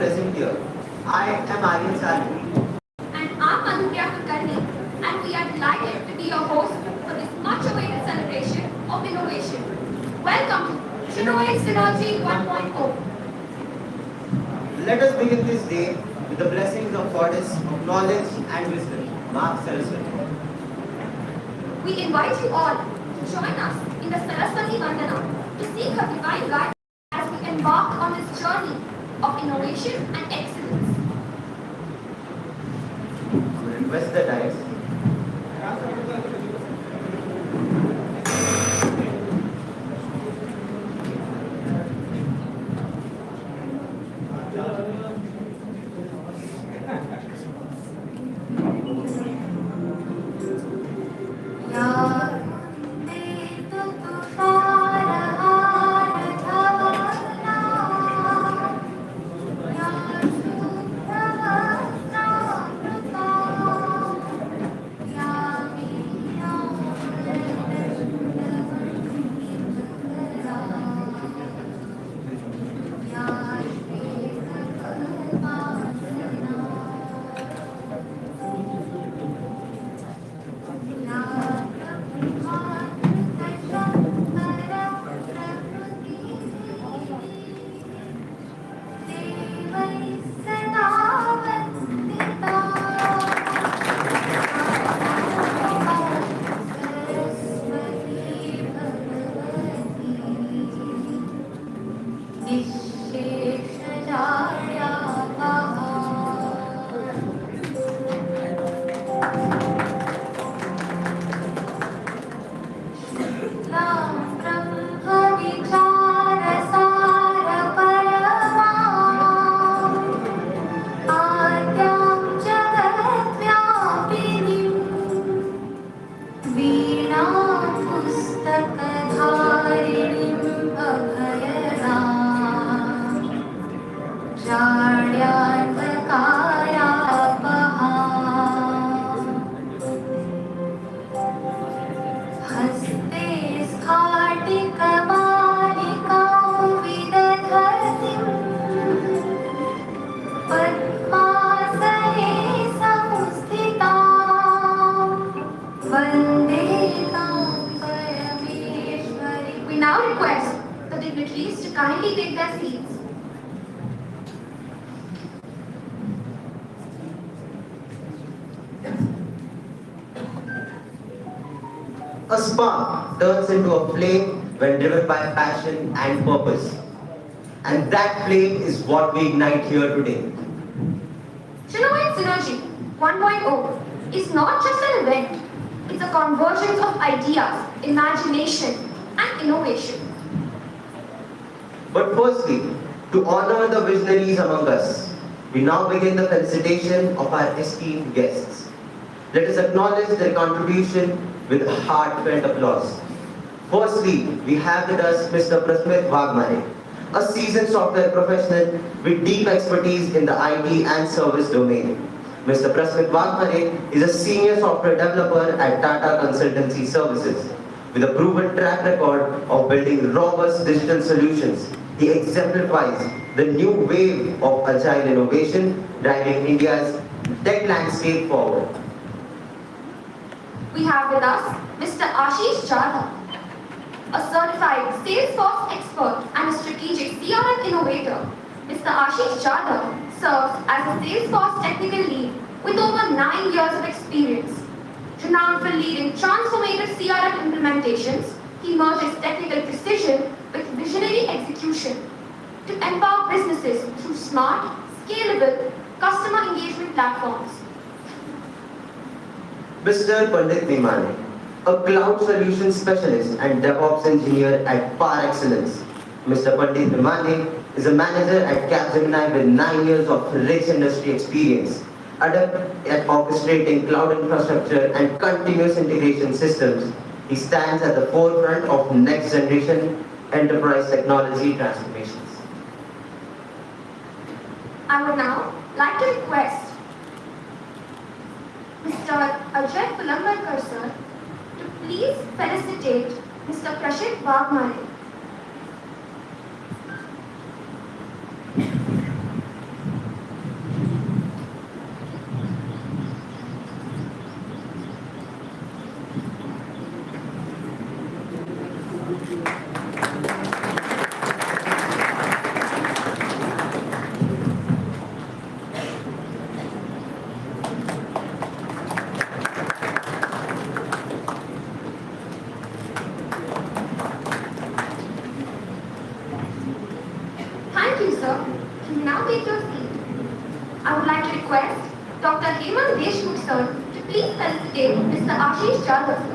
present here. I am Aryan Salvi. And I'm Anurya Kulkarni, and we are delighted to be your host for this much-awaited celebration of innovation. Welcome to TAE Synergy 1.0. Let us begin this day with the blessings of goddess of knowledge and wisdom, Mark Saraswati. We invite you all to join us in the Saraswati Vandana to seek her divine guidance as we embark on this journey of innovation and excellence. Request the dice. We now request the dignitaries to kindly take their seats. A spark turns into a flame when driven by passion and purpose. And that flame is what we ignite here today. TAE Synergy 1.0 is not just an event, it's a convergence of ideas, imagination, and innovation. But firstly, to honor the visionaries among us, we now begin the felicitation of our esteemed guests. Let us acknowledge their contribution with heartfelt applause. Firstly, we have with us Mr. Prasmit Wagmare, a seasoned software professional with deep expertise in the IT and service domain. Mr. Prasmit Wagmare is a senior software developer at Tata Consultancy Services. With a proven track record of building robust digital solutions, he exemplifies the new wave of agile innovation driving India's tech landscape forward. We have with us Mr. Ashish Jadhav, a certified Salesforce expert and a strategic CRM innovator. Mr. Ashish Jadhav serves as a Salesforce technical lead with over 9 years of experience. Renowned for leading transformative CRM implementations, he merges technical precision with visionary execution to empower businesses through smart, scalable customer engagement platforms. Mr. Pandit Vimane, a cloud solutions specialist and DevOps engineer at Par Excellence. Mr. Pandit Vimane is a manager at Capgemini with 9 years of rich industry experience, adept at orchestrating cloud infrastructure and continuous integration systems. He stands at the forefront of next generation enterprise technology transformations. I would now like to request Mr. Ajay Pulambarkar sir to please felicitate Mr. Prashit Wagmare. turn to please felicitate Mr. Ashish Jadhav, sir.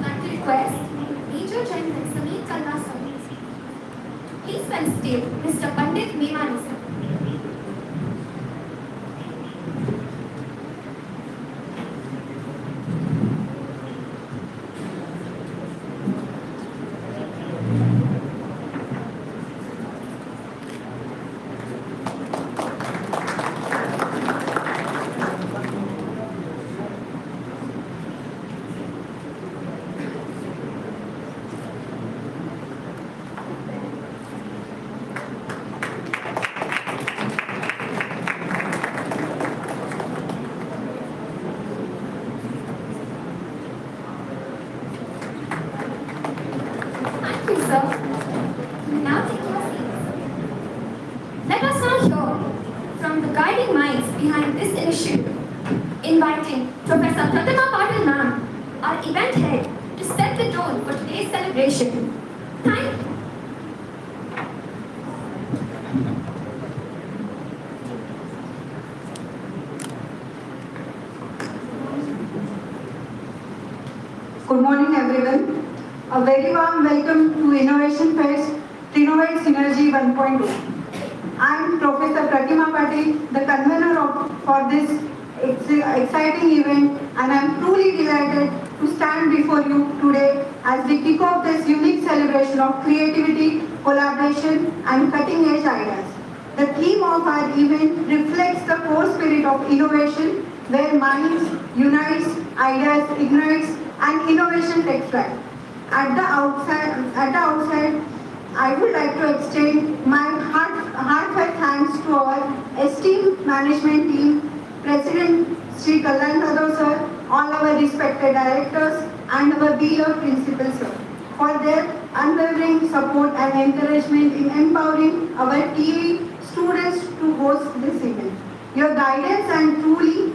Like to request Major General Sameer Kalra sir. Please felicitate Mr. Pandit Memani sir. Thank you, sir. Now take your seats. Let us now hear from the guiding minds behind this initiative, inviting Professor Pratima Patil ma'am, our event head, to set the tone for today's celebration. Thank you. Good morning, everyone. A very warm welcome to Innovation Fest, Innovate Synergy 1.0. I am Professor Pratima Patil, the convener for this exciting event, and I am truly delighted to stand before you today as we kick off this unique celebration of creativity, collaboration, and cutting-edge ideas. The theme of our event reflects the core spirit of innovation, where minds unites, ideas ignites, and innovation takes flight. At the outset, I would like to extend my heartfelt thanks to our esteemed management team, President Sri Kallan Yadav sir, all our respected directors, and our beloved principal sir, for their unwavering support and encouragement in empowering our TAE students to host this event. Your guidance and truly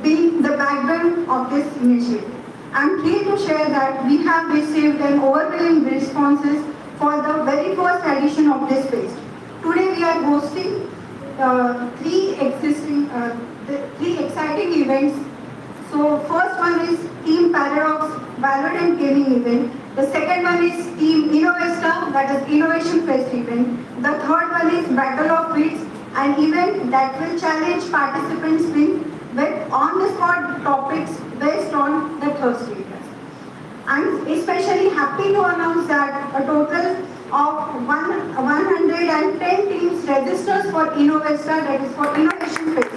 being the backbone of this initiative. I am pleased to share that we have received an overwhelming responses for the very first edition of this fest. Today we are hosting three exciting events. So first one is Team Paradox Valorant Gaming event. The second one is Team Innovesta, that is Innovation Fest event. The third one is Battle of Wits, an event that will challenge participants with on-the-spot topics based on the Thursday. I'm especially happy to announce that a total of 110 teams registers for Innovesta, that is for Innovation Fest,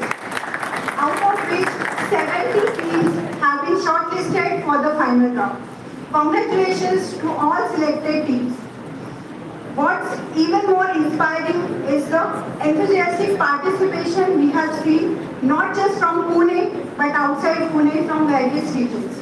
out of which 70 teams have been shortlisted for the final round. Congratulations to all selected teams. What's even more inspiring is the enthusiastic participation we have seen, not just from Pune, but outside Pune from various regions.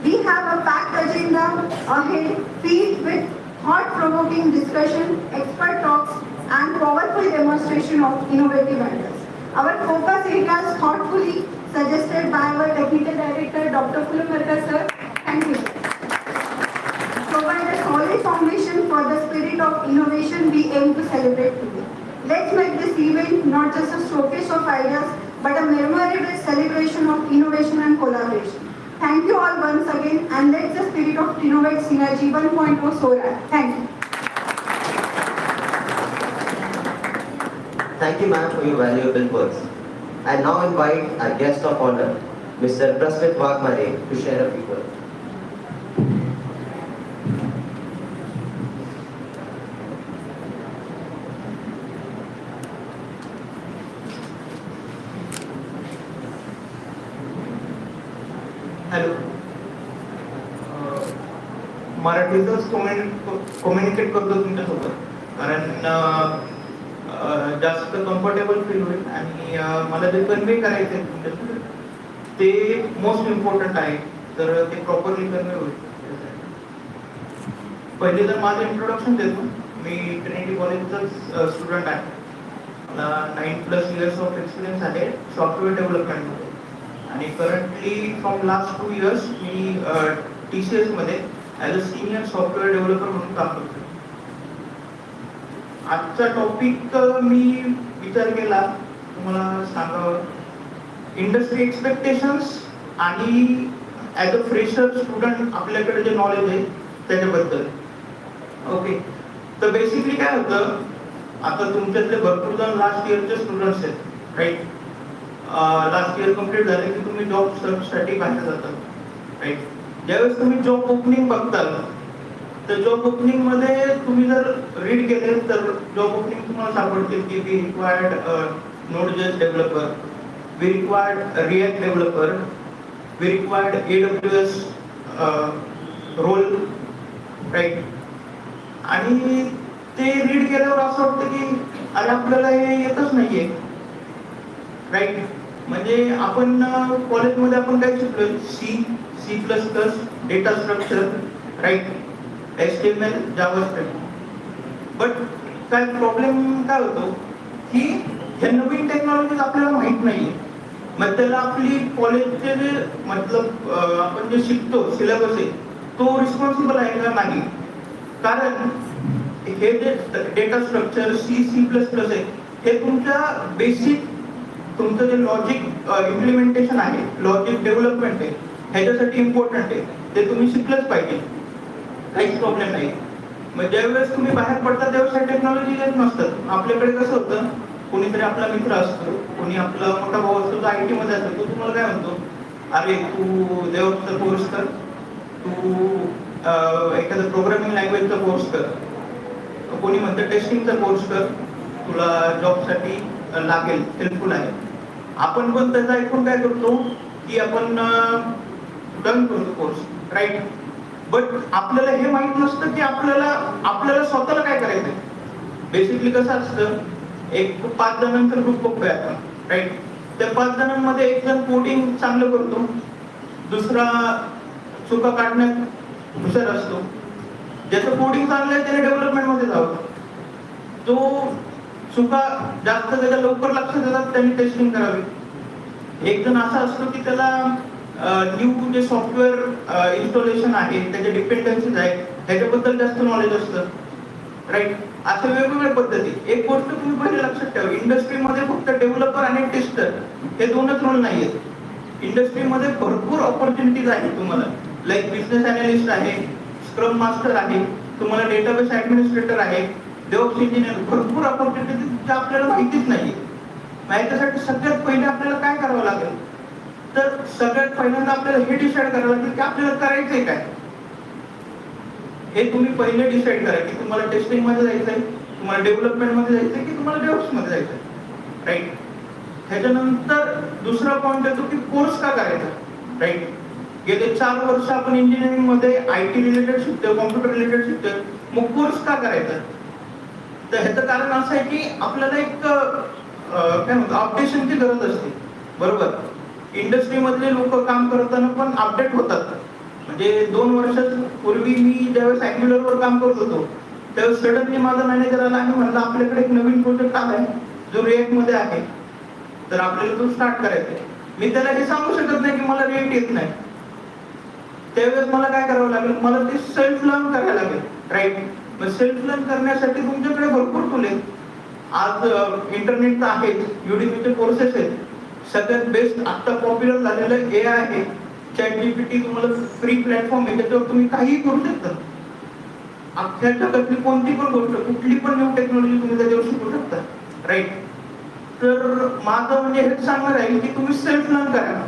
We have a packed agenda ahead, filled with thought-provoking discussion, expert talks, and powerful demonstration of innovative ideas. Our focus areas thoughtfully suggested by our Technical Director, Dr. Pulamarkar sir. Thank you, sir. Provide a solid foundation for the spirit of innovation we aim to celebrate today. Let's make this event not just a showcase of ideas, but a memorable celebration of innovation and collaboration. Thank you all once again, and let the spirit of Innovate Synergy 1.0 soar. Thank you. Thank you, ma'am, for your valuable words. I now invite our guest of honor, Mr. Prasmit Wagmare, to share a few words. मराठीतच communicate करतो तुमच्यासोबत, कारण जास्त comfortable feel होईल आणि मला जे convey करायचं आहे तुमच्यासोबत ते मोस्ट इम्पॉर्टंट आहे, तर ते प्रॉपरली कन्वे होईल. पहिले तर माझं इंट्रोडक्शन देतो. मी ट्रिनिटी कॉलेजचाच स्टुडंट आहे. मला 9+ इयर्स ऑफ एक्सपिरियन्स आहे सॉफ्टवेअर डेव्हलपमेंटमध्ये आणि currently from last 2 years me TCS मध्ये as a senior software developer म्हणून काम करतो. आजचा टॉपिक मी विचार केला तुम्हाला सांगावं, इंडस्ट्री एक्सपेक्टेशन्स आणि ॲज अ फ्रेशर स्टुडंट आपल्याकडे जे नॉलेज आहे त्याच्याबद्दल. ओके, तर बेसिकली काय होतं, आता तुमच्यातले भरपूर जण लास्ट इयरचे स्टुडंट्स आहेत, राईट. लास्ट इयर कम्प्लीट झाले की तुम्ही जॉब सर्चसाठी बाहेर जातात, राईट. ज्यावेळेस तुम्ही जॉब ओपनिंग बघताल तर जॉब ओपनिंग मध्ये तुम्ही जर रीड केले तर जॉब ओपनिंग तुम्हाला सापडतील की we required Nodejs developer, we required react developer, we required AWS role, right. आणि ते रीड केल्यावर असं वाटतं की अरे आपल्याला हे येतच नाहीये, राईट. म्हणजे आपण कॉलेजमध्ये आपण काय शिकलोय, C++, data structure, right, HTML, JavaScript. But काय प्रॉब्लेम काय होतो की हे नवीन टेक्नॉलॉजीज आपल्याला माहित नाहीये. मग त्याला आपली कॉलेजचे जे मतलब आपण जे शिकतो सिलेबस आहे तो रिस्पॉन्सिबल आहे का नाही. कारण हे जे डेटा स्ट्रक्चर C++ आहे हे तुमच्या बेसिक तुमचं जे लॉजिक इम्प्लिमेंटेशन आहे, लॉजिक डेव्हलपमेंट आहे, ह्याच्यासाठी इम्पॉर्टंट आहे, ते तुम्ही शिकलंच पाहिजे, काहीच प्रॉब्लेम नाही. मग ज्यावेळेस तुम्ही बाहेर पडता त्यावेळेस ह्या टेक्नॉलॉजी येत नसतात. आपल्याकडे कसं होतं, कोणीतरी आपला मित्र असतो, कोणी आपला मोठा भाऊ असतो, तो IT मध्ये असतो, तो तुम्हाला काय म्हणतो, अरे तू डेव्हलपचा कोर्स कर, तू एखादा प्रोग्रामिंग लँग्वेजचा कोर्स कर, कोणी म्हणतं टेस्टिंगचा कोर्स कर, तुला जॉबसाठी लागेल, हेल्पफुल आहे. आपण पण त्याचा ऐकून काय करतो की आपण डन करतो कोर्स, राईट. बट आपल्याला हे माहित नसतं की आपल्याला स्वतःला काय करायचंय. बेसिकली कसं असतं, एक 5 जणांचा ग्रुप बघतोय आपण, राईट. त्या 5 जणांमध्ये एक जण कोडिंग चांगलं करतो, दुसरा चुका काढण्यात हुशार असतो, ज्याचं कोडिंग चांगलं आहे त्याने डेव्हलपमेंट मध्ये जावं, जो चुका जास्त त्याला लवकर लक्षात येतात त्यांनी टेस्टिंग करावी. एक जण असा असतो की त्याला न्यू जे सॉफ्टवेअर इन्स्टॉलेशन आहे, त्याचे डिपेंडन्सीज आहेत, ह्याच्याबद्दल जास्त नॉलेज असतं, राईट. अशा वेगवेगळ्या पद्धती. एक गोष्ट तुम्ही पहिले लक्षात ठेवा, इंडस्ट्रीमध्ये फक्त डेव्हलपर आणि टेस्टर हे दोनच रोल नाही आहेत. इंडस्ट्रीमध्ये भरपूर ऑपॉर्च्युनिटीज आहेत तुम्हाला, लाईक बिझनेस अनालिस्ट आहे, स्क्रम मास्टर आहे, तुम्हाला डेटाबेस ऍडमिनिस्ट्रेटर आहे, डेव्हऑप्स इंजिनियर, भरपूर ऑपॉर्च्युनिटीज ज्या आपल्याला माहितीच नाही. याच्यासाठी सगळ्यात पहिले आपल्याला काय करावं लागेल, तर सगळ्यात पहिल्यांदा आपल्याला हे डिसाईड करावं लागेल की आपल्याला करायचंय काय. हे तुम्ही पहिले डिसाईड करा की तुम्हाला टेस्टिंग मध्ये जायचंय, तुम्हाला डेव्हलपमेंट मध्ये जायचंय की तुम्हाला डेव्हऑप्स मध्ये जायचंय, राईट. ह्याच्यानंतर दुसरा पॉइंट येतो की कोर्स का करायचा, राईट. गेले 4 वर्ष आपण इंजिनिअरिंग मध्ये IT रिलेटेड शिकतोय, कॉम्प्युटर रिलेटेड शिकतोय, मग कोर्स का करायचा. तर ह्याचं कारण असं आहे की आपल्याला एक काय म्हणतो अपडेशनची गरज असते, बरोबर. इंडस्ट्रीमधले लोक काम करताना पण अपडेट होतात. म्हणजे 2 वर्षापूर्वी मी ज्यावेळेस अँग्युलरवर काम करत होतो त्यावेळेस सडनली माझा मॅनेजर आला आणि म्हणला आपल्याकडे एक नवीन प्रोजेक्ट आलाय जो रिएक्ट मध्ये आहे, तर आपल्याला तो स्टार्ट करायचा आहे. मी त्याला हे सांगू शकत नाही की मला रिएक्ट येत नाही. त्यावेळेस मला काय करावं लागेल, मला ते सेल्फ लर्न करायला लागेल, राईट. मग सेल्फ लर्न करण्यासाठी तुमच्याकडे भरपूर टूल आहेत. आज इंटरनेट तर आहेच, युडीमीचे कोर्सेस आहेत. सगळ्यात बेस्ट आता पॉप्युलर झालेलं AI आहे, ChatGPT तुम्हाला फ्री प्लॅटफॉर्म आहे, त्याच्यावर तुम्ही काहीही करू शकता. अख्ख्या जगातली कोणती पण गोष्ट, कुठली पण न्यू टेक्नॉलॉजी तुम्ही त्याच्यावर शिकू शकता, राईट. तर माझं म्हणजे हेच सांगणार आहे की तुम्ही सेल्फ लर्न करा.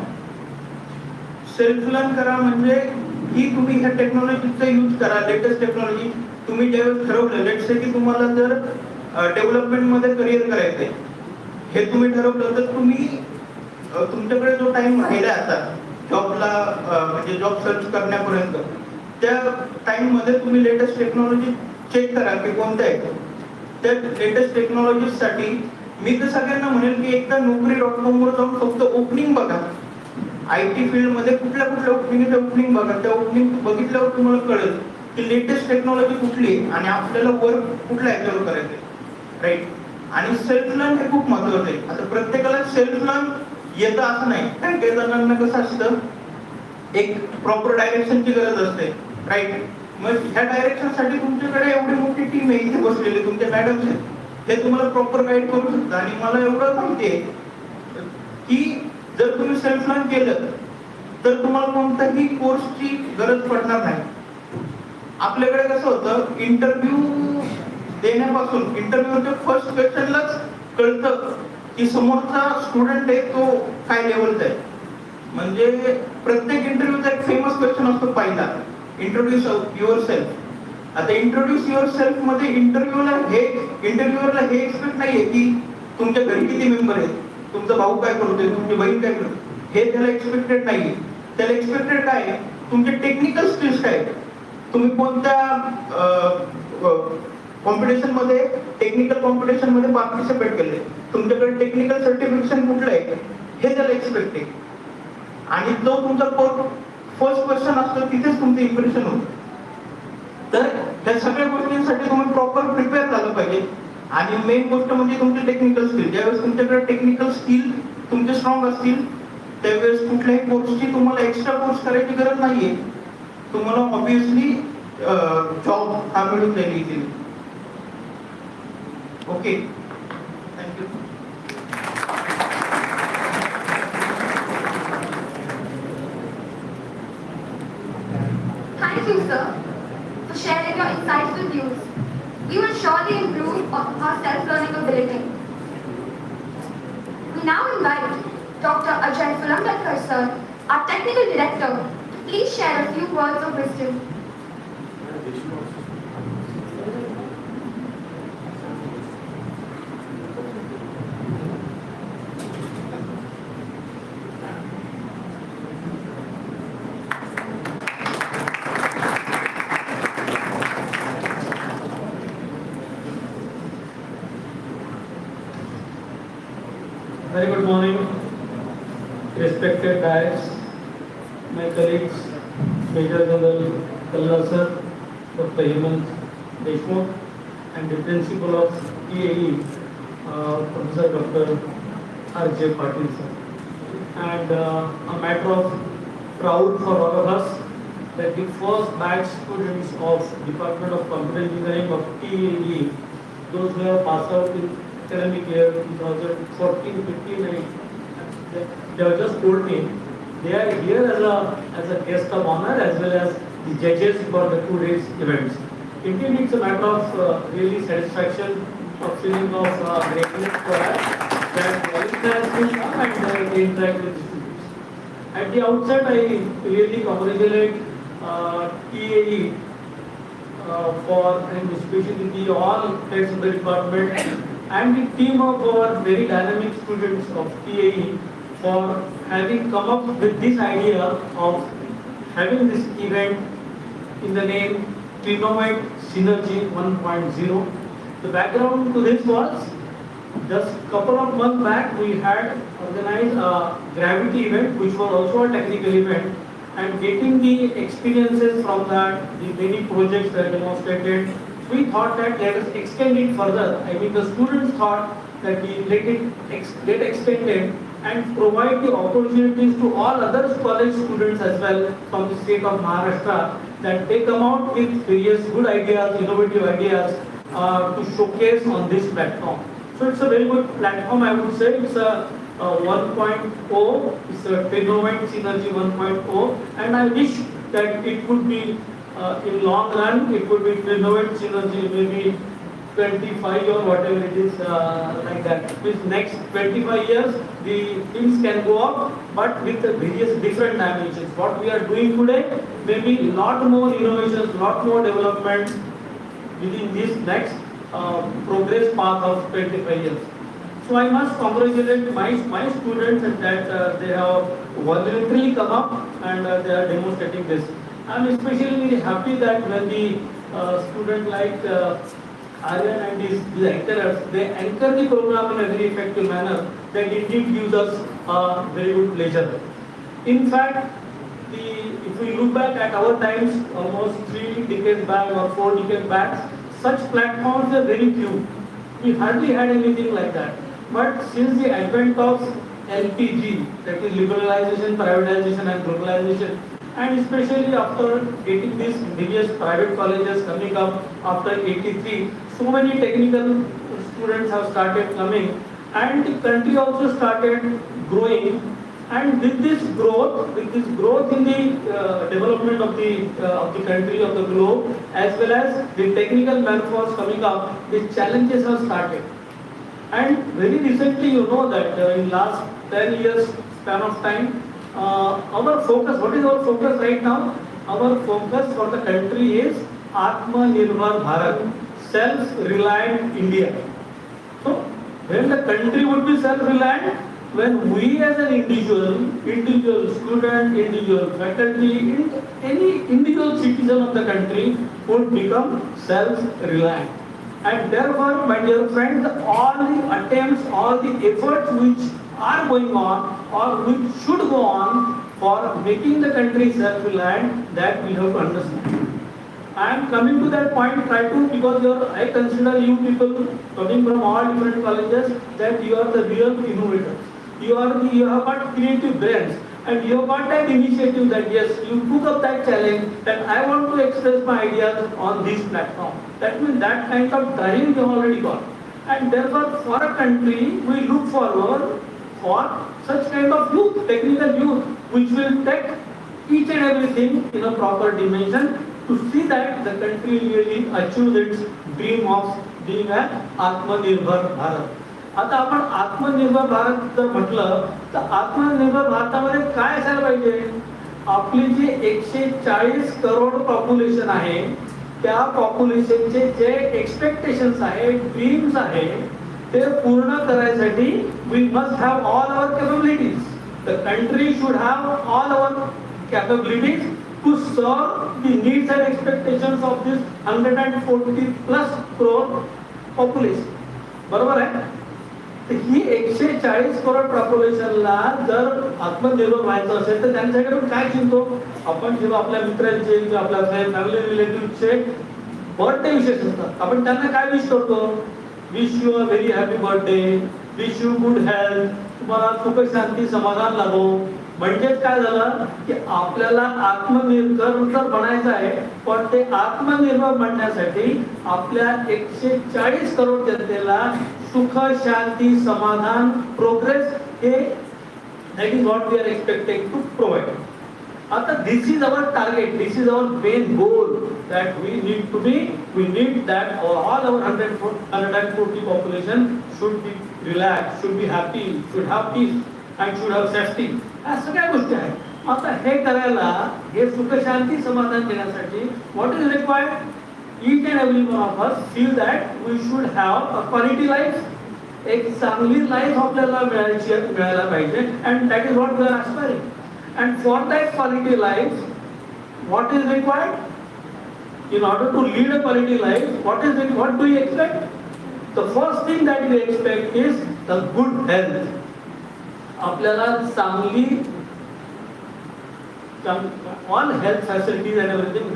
सेल्फ लर्न करा म्हणजे की तुम्ही ह्या टेक्नॉलॉजीचा यूज करा, लेटेस्ट टेक्नॉलॉजी. तुम्ही ज्यावेळेस ठरवलं, लेट्स से की तुम्हाला जर डेव्हलपमेंट मध्ये करिअर करायचंय, हे तुम्ही ठरवलं, तर तुम्ही तुमच्याकडे जो टाइम राहिला आता जॉबला म्हणजे जॉब सर्च करण्यापर्यंत, त्या टाईममध्ये तुम्ही लेटेस्ट टेक्नॉलॉजी चेक करा की कोणत्या आहेत. त्या लेटेस्ट टेक्नॉलॉजीसाठी मी तर सगळ्यांना म्हणेल की एकदा नोकरी.com वर जाऊन फक्त ओपनिंग बघा. IT फील्डमध्ये कुठल्या ओपनिंग बघा. त्या ओपनिंग बघितल्यावर तुम्हाला कळेल की लेटेस्ट टेक्नॉलॉजी कुठली आहे आणि आपल्याला वर्क कुठल्या ह्याच्यावर करायचं आहे, राईट. आणि सेल्फ लर्न हे खूप महत्वाचं आहे. आता प्रत्येकाला सेल्फ लर्न येतं असं नाही. काही जणांना कसं असतं, एक प्रॉपर डायरेक्शनची गरज असते, राईट. मग ह्या डायरेक्शनसाठी तुमच्याकडे एवढी मोठी टीम आहे इथे बसलेली, तुमच्या मॅडम्स आहेत, हे तुम्हाला प्रॉपर गाईड करू शकता. आणि मला एवढं माहिती आहे की जर तुम्ही सेल्फ लर्न केलं तर तुम्हाला कोणत्याही कोर्सची गरज पडणार नाही. आपल्याकडे कसं होतं, इंटरव्ह्यू देण्यापासून इंटरव्ह्यूच्या फर्स्ट क्वेश्चनलाच कळतं की समोरचा स्टुडंट आहे तो काय लेवलचा आहे. म्हणजे प्रत्येक इंटरव्ह्यूचा एक फेमस क्वेश्चन असतो पहिला, इंट्रोड्यूस युअर सेल्फ. आता इंट्रोड्यूस युअर सेल्फ मध्ये इंटरव्ह्यूअरला हे एक्सपेक्ट नाहीये की तुमच्या घरी किती मेंबर आहेत, तुमचा भाऊ काय करतोय, तुमची बहीण काय करते, हे त्याला एक्सपेक्टेड नाहीये. त्याला एक्सपेक्टेड काय आहे, तुमचे टेक्निकल स्किल्स काय आहेत, तुम्ही कोणत्या कॉम्पिटिशन मध्ये, टेक्निकल कॉम्पिटिशन मध्ये पार्टिसिपेट केले, तुमच्याकडे टेक्निकल सर्टिफिकेशन कुठलं आहे, हे त्याला एक्सपेक्ट आहे. आणि जो तुमचा फर्स्ट क्वेश्चन असतो तिथेच तुमचं इम्प्रेशन होतं. तर त्या सगळ्या गोष्टींसाठी तुम्ही प्रॉपर प्रिपेअर झालं पाहिजे. आणि मेन गोष्ट म्हणजे तुमचे टेक्निकल स्किल. ज्यावेळेस तुमच्याकडे टेक्निकल स्किल तुमचे स्ट्रॉंग असतील त्यावेळेस कुठल्याही कोर्सची तुम्हाला एक्स्ट्रा कोर्स करायची गरज नाहीये. तुम्हाला ऑब्विसली जॉब हा मिळून जाईल easily. Okay, thank you. Thank you, sir, for sharing your insightful views. We will surely improve on our self-learning ability. We now invite Dr. Ajay Fulangalkar, sir, our technical director, to please share a few words of wisdom. Very good morning, respected guys, my colleagues, Major General Kalra sir, Dr. Hemant Deshmukh, and the principal of TAE, Professor Dr. R.J. Patil sir. And a matter of proud for all of us that the first batch students of Department of Computer Engineering of TAE, those who have passed out in academic year 2014-15, they have just told me they are here as a guest of honor as well as the judges for the 2 days events. Indeed, it's a matter of really satisfaction, of feeling of greatness for us that volunteers will come and they interact with the students. At the outset, I really congratulate TAE for, and especially the all heads of the department and the team of our very dynamic students of TAE for having come up with this idea of having this event in the name Trinomite Synergy 1.0. The background to this was just a couple of months back we had organized a gravity event which was also a technical event, and getting the experiences from that, the many projects that demonstrated, we thought that let us extend it further. I mean, the students thought that we let it get extended and provide the opportunities to all other college students as well from the state of Maharashtra, that they come out with various good ideas, innovative ideas to showcase on this platform. So it's a very good platform, I would say. It's a 1.0, it's a Trinomite Synergy 1.0, and I wish that it could be in long run, it could be Trinomite Synergy maybe 25 or whatever it is, like that. With next 25 years, the things can go up, but with the various different dimensions. What we are doing today, maybe lot more innovations, lot more development within this next progress path of 25 years. So I must congratulate my students that they have voluntarily come up and they are demonstrating this. I'm especially very happy that when the student like Aryan and his lecturers, they anchor the program in a very effective manner, that indeed gives us very good pleasure. In fact, if we look back at our times, almost 3 decades back or 4 decades back, such platforms are very few. We hardly had anything like that. But since the advent of LPG, that is liberalization, privatization and globalization, and especially after getting these various private colleges coming up after 83, so many technical students have started coming, and the country also started growing. And with this growth in the development of the country, of the globe, as well as the technical manpower coming up, the challenges have started. And very recently, you know that in last 10 years span of time, our focus, what is our focus right now? Our focus for the country is Atmanirbhar Bharat, self-reliant India. So, when the country would be self-reliant, when we as an individual student, individual faculty, any individual citizen of the country would become self-reliant. And therefore, my dear friends, all the attempts, all the efforts which are going on or which should go on for making the country self-reliant, that we have to understand. I am coming to that point, because I consider you people coming from all different colleges, that you are the real innovators. You have got creative brains, and you have got that initiative that yes, you took up that challenge, that I want to express my ideas on this platform. That means that kind of drive you have already got. And therefore, for a country, we look forward for such kind of youth, technical youth, which will take each and everything in a proper dimension to see that the country really achieves its dream of being an Atmanirbhar Bharat. आता आपण आत्मनिर्भर भारत जर म्हटलं तर आत्मनिर्भर भारतामध्ये काय असायला पाहिजे? आपली जी 140 करोड पॉप्युलेशन आहे, त्या पॉप्युलेशनचे जे एक्सपेक्टेशन्स आहे, ड्रीम्स आहे, ते पूर्ण करायसाठी we must have all our capabilities. The country should have all our capabilities to serve the needs and expectations of this 140 plus crore population. बरोबर आहे? ही 140 करोड पॉप्युलेशनला जर आत्मनिर्भर व्हायचं असेल तर त्यांच्याकडे आपण काय चिंतो? आपण जेव्हा आपल्या मित्रांचे किंवा आपल्या फॅमिली रिलेटिव्हचे बर्थडे विशेष असतात, आपण त्यांना काय विश करतो? Wish you a very happy birthday, wish you good health, तुम्हाला सुख शांती समाधान लाभो. म्हणजेच काय झालं की आपल्याला आत्मनिर्भर तर बनायचं आहे, पण ते आत्मनिर्भर बनण्यासाठी आपल्या 140 करोड जनतेला सुख शांती समाधान प्रोग्रेस हे that is what we are expecting to provide. आता this is our target, this is our main goal that we need that all our 140 population should be relaxed, should be happy, should have peace and should have safety. या सगळ्या गोष्टी आहेत. आता हे करायला, हे सुख शांती समाधान देण्यासाठी what is required? Each and every one of us feel that we should have a quality life. एक चांगली लाईफ आपल्याला मिळायला पाहिजे, and that is what we are aspiring. And for that quality life, what is required? In order to lead a quality life, what do we expect? The first thing that we expect is the good health. आपल्याला चांगली all health facilities and everything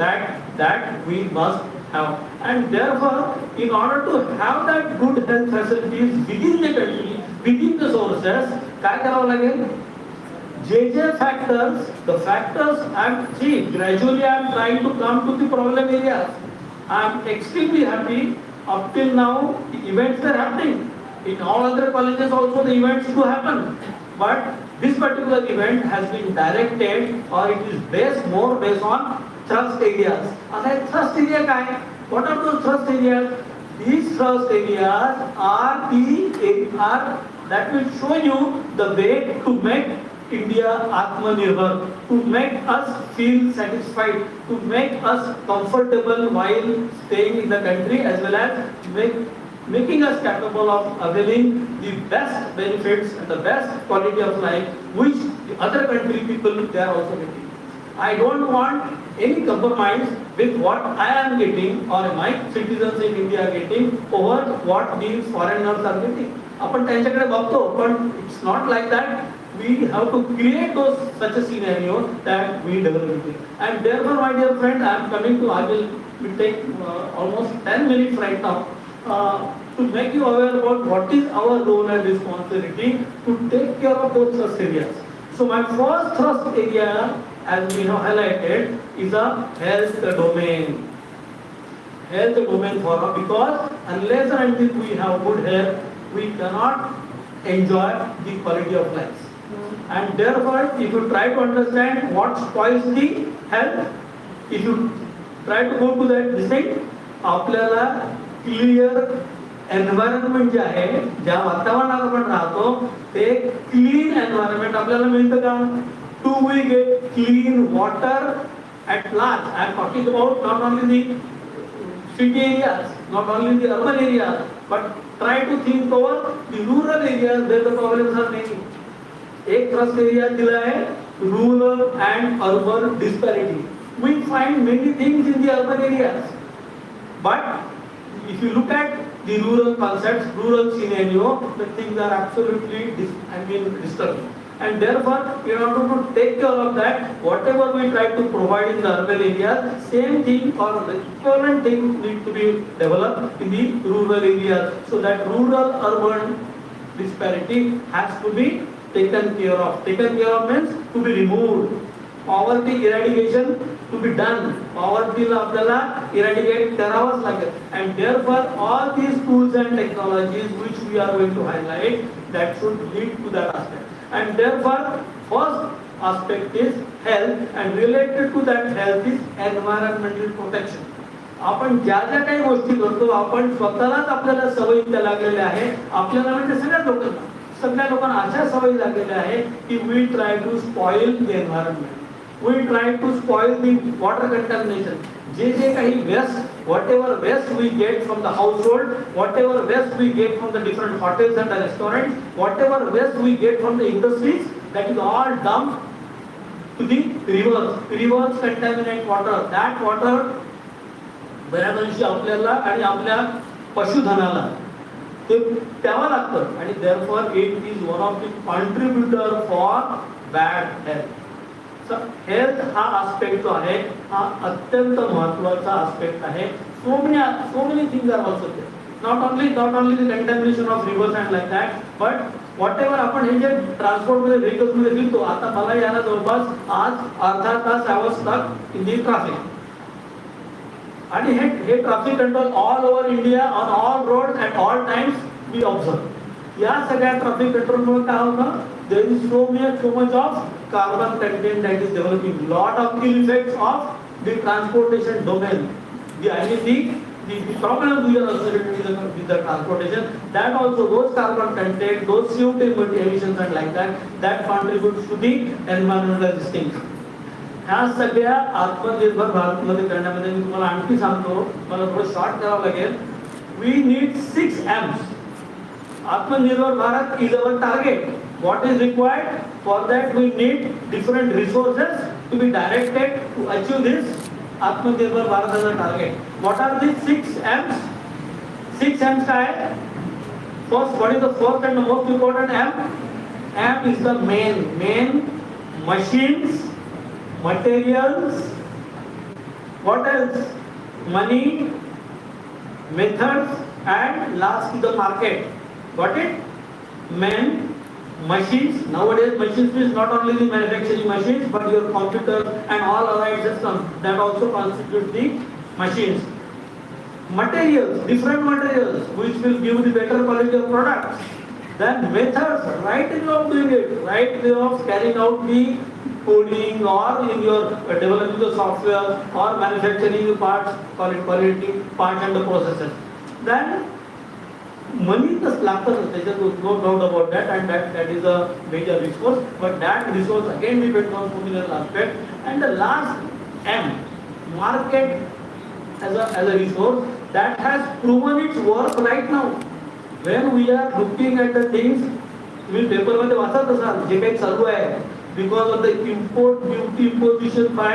that we must have. And therefore, in order to have that good health facilities within the country, within the sources, काय करावं लागेल? जे factors, the factors, gradually I am trying to come to the problem areas. I am extremely happy up till now the events are happening. In all other colleges also the events do happen. But this particular event has been directed, or it is more based on thrust areas. And thrust area काय? What are those thrust areas? These thrust areas are that will show you the way to make India Atmanirbhar, to make us feel satisfied, to make us comfortable while staying in the country, as well as making us capable of availing the best benefits and the best quality of life which the other country people they are also getting. I don't want any compromise with what I am getting or my citizens in India are getting over what these foreigners are getting. आपण त्यांच्याकडे बघतो, पण it's not like that. We have to create those such a scenario that we develop it. And therefore, my dear friend, I am coming to, I will take almost 10 minutes right now to make you aware about what is our role and responsibility to take care of those such areas. So my first thrust area, as we have highlighted, is a health domain. Health domain forum, because unless and until we have good health, we cannot enjoy the quality of life. And therefore, if you try to understand what spoils the health, if you try to go to that district, आपल्याला clear environment जे आहे, ज्या वातावरणात आपण राहतो ते clean environment आपल्याला मिळतं का? To we get clean water at large. I am talking about not only the city areas, not only the urban areas, but try to think over the rural areas where the problems are many. एक trust area दिला है rural and urban disparity. We find many things in the urban areas, but if you look at the rural concepts, rural scenario, the things are absolutely disturbing. And therefore, in order to take care of that, whatever we try to provide in the urban areas, same thing or equivalent things need to be developed in the rural areas, so that rural-urban disparity has to be taken care of. Taken care of means to be removed. Poverty eradication to be done. Poverty ला आपल्याला eradicate करावंच लागेल. And therefore, all these tools and technologies which we are going to highlight, that should lead to that aspect. And therefore, first aspect is health, and related to that health is environmental protection. आपण ज्या ज्या काही गोष्टी करतो, आपण स्वतःलाच आपल्याला सवयी त्या लागलेल्या आहे. आपल्याला म्हणजे सगळ्या लोकांना अशा सवयी लागलेल्या आहे की we try to spoil the environment. We try to spoil the water contamination. जे काही waste, whatever waste we get from the household, whatever waste we get from the different hotels and the restaurants, whatever waste we get from the industries, that is all dumped to the rivers. Rivers contaminate water. That water बऱ्याच अंशी आपल्याला आणि आपल्या पशुधनाला ते प्यावं लागतं, आणि therefore it is one of the contributor for bad health. So health हा aspect जो आहे हा अत्यंत महत्त्वाचा aspect आहे. So many things are also there. Not only the contamination of rivers and like that, but whatever आपण हे जे transport मध्ये vehicles मध्ये फिरतो, आता मला याला जवळपास आज अर्धा तास I was stuck in the traffic. आणि हे traffic control all over India on all road at all times we observe. या सगळ्या ट्रॅफिक कंट्रोलमुळे काय होतं, there is so much of carbon content that is developing, lot of ill effects of the transportation domain. The problem we are associated with the transportation, that also those carbon content, those CO2 emissions and like that contributes to the environmental things. ह्या सगळ्या आत्मनिर्भर भारतमध्ये करण्यामध्ये मी तुम्हाला आणखी सांगतो, मला थोडं short करावं लागेल. We need 6 M's. आत्मनिर्भर Bharat is our target. What is required? For that we need different resources to be directed to achieve this आत्मनिर्भर Bharat as a target. What are these 6 M's? 6 M's काय? First, what is the first and the most important M? M is the main machines, materials, what else? Money, methods, and last is the market. Got it? Men, machines. Nowadays machines means not only the manufacturing machines, but your computers and all other systems that also constitute the machines. Materials, different materials which will give the better quality of products. Then methods, right way of doing it, right way of carrying out the coding or in your developing the software or manufacturing the parts, quality parts and the processes. Then money is लागतं, त्याच्यात no doubt about that, and that is a major resource, but that resource again depends on so many other aspects. And the last M, market as a resource that has proven its worth right now. When we are looking at the things, तुम्ही paper मध्ये वाचत असाल जे काही चालू आहे, because of the import duty imposition by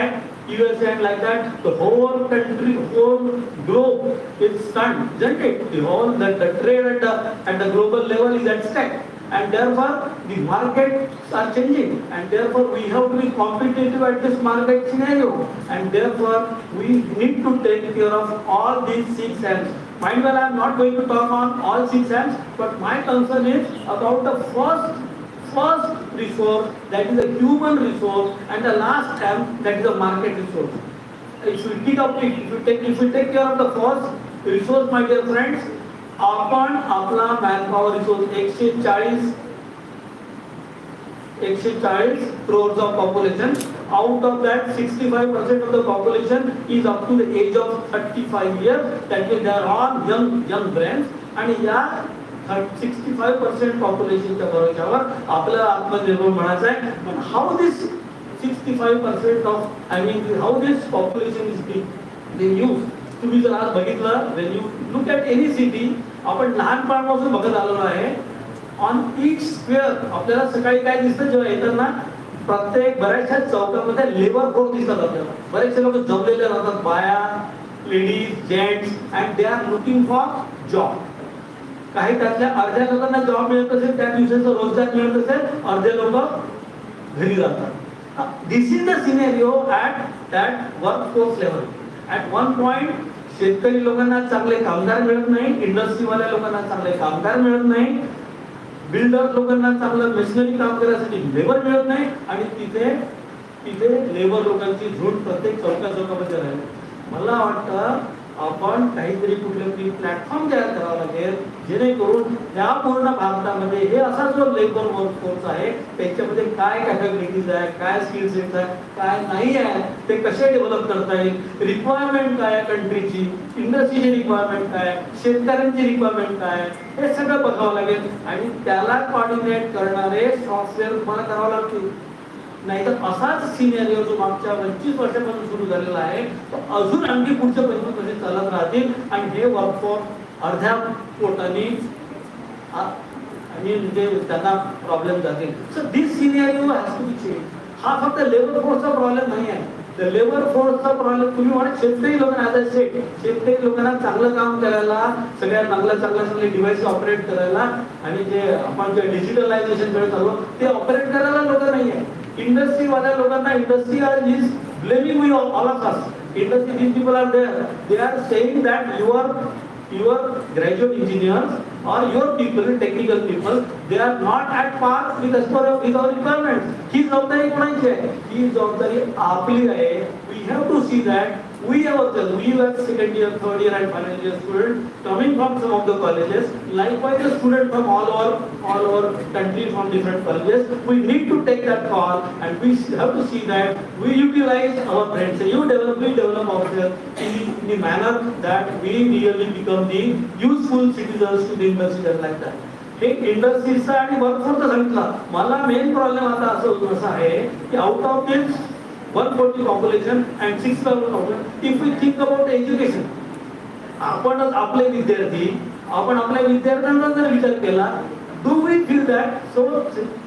USA and like that, the whole country, whole globe is stunned, isn't it? The whole the trade at the global level is at stake. And therefore, the markets are changing, and therefore we have to be competitive at this market scenario, and therefore we need to take care of all these 6 M's. Mind well, I am not going to talk on all 6 M's, but my concern is about the first resource, that is a human resource, and the last M, that is a market resource. If we take care of the first resource, my dear friends, आपण आपला manpower resource 140 crores of population. Out of that, 65% of the population is up to the age of 35 years. That means they are all young brains. आणि या 65% populationच्या बरोबरवर आपल्याला आत्मनिर्भर बनायचं आहे. पण how this 65% of, I mean, how this population is being used. तुम्ही जर आज बघितलं, when you look at any city, आपण लहानपणापासून बघत आलेलो आहे. ऑन ईच स्क्वेअर आपल्याला सकाळी काय दिसतं जेव्हा येताना, प्रत्येक बऱ्याचशा चौकामध्ये लेबर फोर्स दिसतात आपल्याला. बरेचसे लोक जमलेले राहतात, बाया, ladies, gents, and they are looking for job. काही त्यातल्या अर्ध्या लोकांना जॉब मिळत असेल, त्या दिवसाचा रोजगार मिळत असेल, अर्धे लोक घरी राहतात. This is the scenario at that workforce level. At one point शेतकरी लोकांना चांगले कामगार मिळत नाही, इंडस्ट्रीवाल्या लोकांना चांगले कामगार मिळत नाही, बिल्डर लोकांना चांगलं मशिनरी काम करण्यासाठी लेबर मिळत नाही, आणि तिथे लेबर लोकांची झुंड प्रत्येक चौकामध्ये राहिली. मला वाटतं आपण काहीतरी कुठले प्लॅटफॉर्म तयार करावं लागेल, जेणेकरून या पूर्ण भारतामध्ये हे असा जो लेबर वर्कफोर्स आहे त्याच्यामध्ये काय कॅपॅबिलिटीज आहे, काय स्किल सेट्स आहे, काय नाही आहे, ते कसे डेव्हलप करता येईल, रिक्वायरमेंट काय आहे कंट्रीची, इंडस्ट्रीची रिक्वायरमेंट काय आहे, शेतकऱ्यांची रिक्वायरमेंट काय आहे, हे सगळं बघावं लागेल. आणि त्याला कोऑर्डिनेट करणारे सॉफ्टवेअर तुम्हाला करावं लागतील. नाहीतर असाच सिनेरिओ जो मागच्या 25 वर्षापासून सुरू झालेला आहे तो अजून आणखी पुढच्या 25 वर्षे चालत राहतील, आणि हे वर्कफोर्स अर्ध्या पोटाने आणि म्हणजे त्यांना प्रॉब्लेम जातील. So this scenario has to be change. हा फक्त लेबर फोर्सचा प्रॉब्लेम नाही आहे. तर लेबर फोर्सचा प्रॉब्लेम तुम्ही म्हणा शेतकरी लोकांना, शेतकरी लोकांना चांगलं काम करायला, सगळ्या चांगले डिव्हाइस ऑपरेट करायला, आणि जे आपण जे डिजिटलायझेशन करत आलो ते ऑपरेट करायला लोक नाही आहे. इंडस्ट्री वाल्या लोकांना, industry is blaming we all of us. Industry, these people are there. They are saying that your graduate engineers or your people, technical people, they are not at par with our requirements. ही जबाबदारी कोणाची आहे? ही जबाबदारी आपली आहे. We have to see that we ourselves, we as second year, third year and final year students coming from some of the colleges, likewise the students from all over country from different colleges, we need to take that call, and we have to see that we utilize our brains. We develop ourselves in the manner that we really become the useful citizens to the industry and like that. हे इंडस्ट्रीचा आणि वर्कफोर्सचा सांगितला. मला main problem आता असं आहे की out of this 140 population and 6,000 population, if we think about education, आपण आपल्या विद्यार्थ्यांचा जर विचार केला, do we feel that so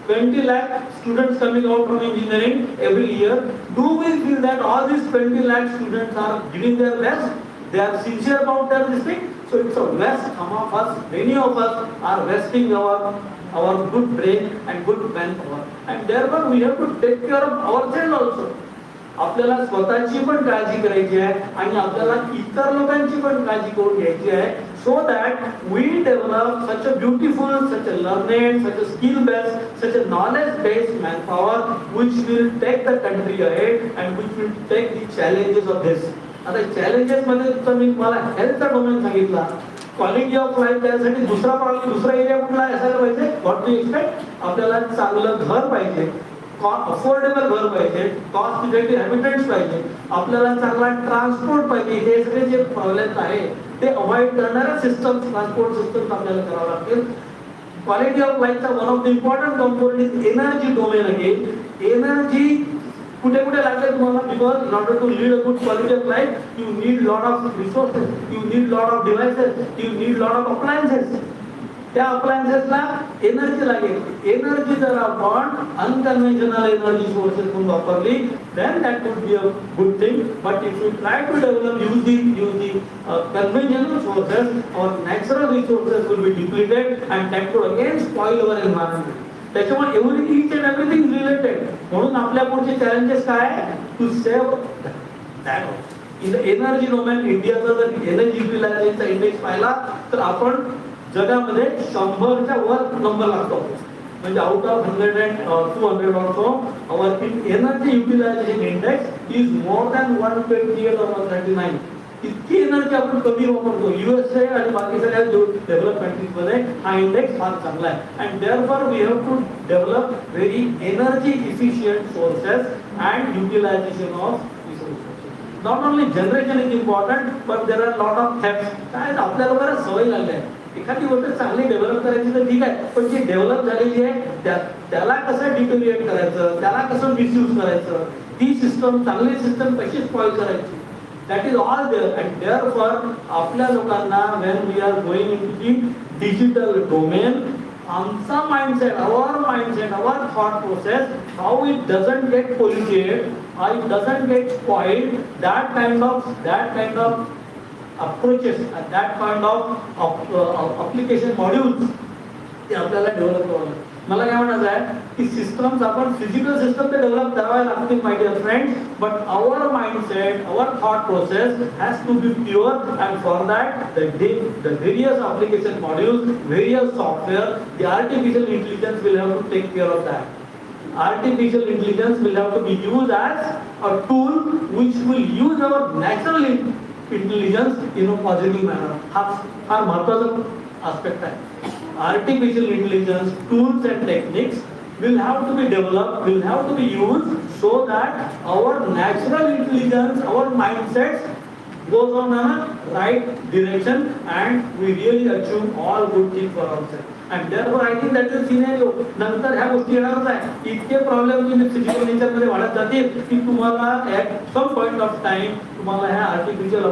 20 lakh students coming out from engineering every year, do we feel that all these 20 lakh students are giving their best, they are sincere about their district? So it's a waste. Some of us, many of us are wasting our good brain and good manpower, and therefore we have to take care of ourselves also. आपल्याला स्वतःची पण काळजी करायची आहे आणि आपल्याला इतर लोकांची पण काळजी करून घ्यायची आहे, so that we develop such a beautiful, such a learned, such a skill based, such a knowledge based manpower which will take the country ahead and which will take the challenges of this. आता challenges मध्ये तर मी मला हेल्थचा domain सांगितला, quality of life, त्यासाठी दुसरा area कुठला असायला पाहिजे? What to expect? आपल्याला चांगलं घर पाहिजे, अफोर्डेबल घर पाहिजे, कॉस्ट इफेक्टिव्ह हॅबिटेट्स पाहिजे, आपल्याला चांगला ट्रान्सपोर्ट पाहिजे. हे सगळे जे प्रॉब्लेम्स आहे ते अवॉइड करणाऱ्या सिस्टम्स, ट्रान्सपोर्ट सिस्टम्स आपल्याला करावं लागतील. क्वालिटी ऑफ लाईफचा one of the important component is energy domain. Again energy कुठे कुठे लागते तुम्हाला? Because in order to lead a good quality of life you need lot of resources, you need lot of devices, you need lot of appliances. त्या अप्लायन्सेसला energy लागेल. Energy जर आपण unconventional energy sources वापरली then that would be a good thing, but if you try to develop using conventional sources, our natural resources will be depleted and that could again spoil our environment. त्याच्यामुळे every each and everything related. म्हणून आपल्या पुढचे challenges काय आहे? To save that in the energy domain. इंडियाचा जर energy युटिलायझेशनचा index पाहिला तर आपण जगामध्ये 100च्या वर नंबर लागतो. म्हणजे out of 100 and 200 also our energy utilization index is more than 128 or 139. इतकी एनर्जी आपण कमी वापरतो. USA आणि बाकी सगळ्या डेव्हलप कंट्रीज मध्ये हा इंडेक्स फार चांगला आहे. And therefore we have to develop very energy efficient sources and utilisation of resources. Not only generation is important but there are lot of theft. काय आपल्याला बरं सवय लागली आहे. एखादी गोष्ट चांगली डेव्हलप करायची तर ठीक आहे, पण जी डेव्हलप झालेली आहे त्याला कसं डिटोरिएट करायचं, त्याला कसं मिसयूज करायचं, ती सिस्टम चांगली सिस्टम कशी स्पॉइल करायची, that is all there. And therefore आपल्या लोकांना when we are going into the digital domain, आमचा mindset, our thought process, how it doesn't get polluted, how it doesn't get spoiled, that kind of approaches and that kind of application modules ते आपल्याला develop करावं. मला काय म्हणायचं आहे की systems आपण फिजिकल सिस्टम ते डेव्हलप करावे लागतील my dear friends, but our mindset, our thought process has to be pure and for that the various application modules, various software, the artificial intelligence will have to take care of that. Artificial intelligence will have to be used as a tool which will use our natural intelligence in a positive manner. हा फार महत्त्वाचा aspect आहे. Artificial intelligence tools and techniques will have to be developed, will have to be used so that our natural intelligence, our mindsets goes on a right direction and we really achieve all good things for ourselves. And therefore I think that is scenario. नंतर ह्या गोष्टी येणारच आहे. इतके problem तुम्ही physical नेचरमध्ये वाढत जातील की तुम्हाला at some point of time तुम्हाला ह्या आर्टिफिशियल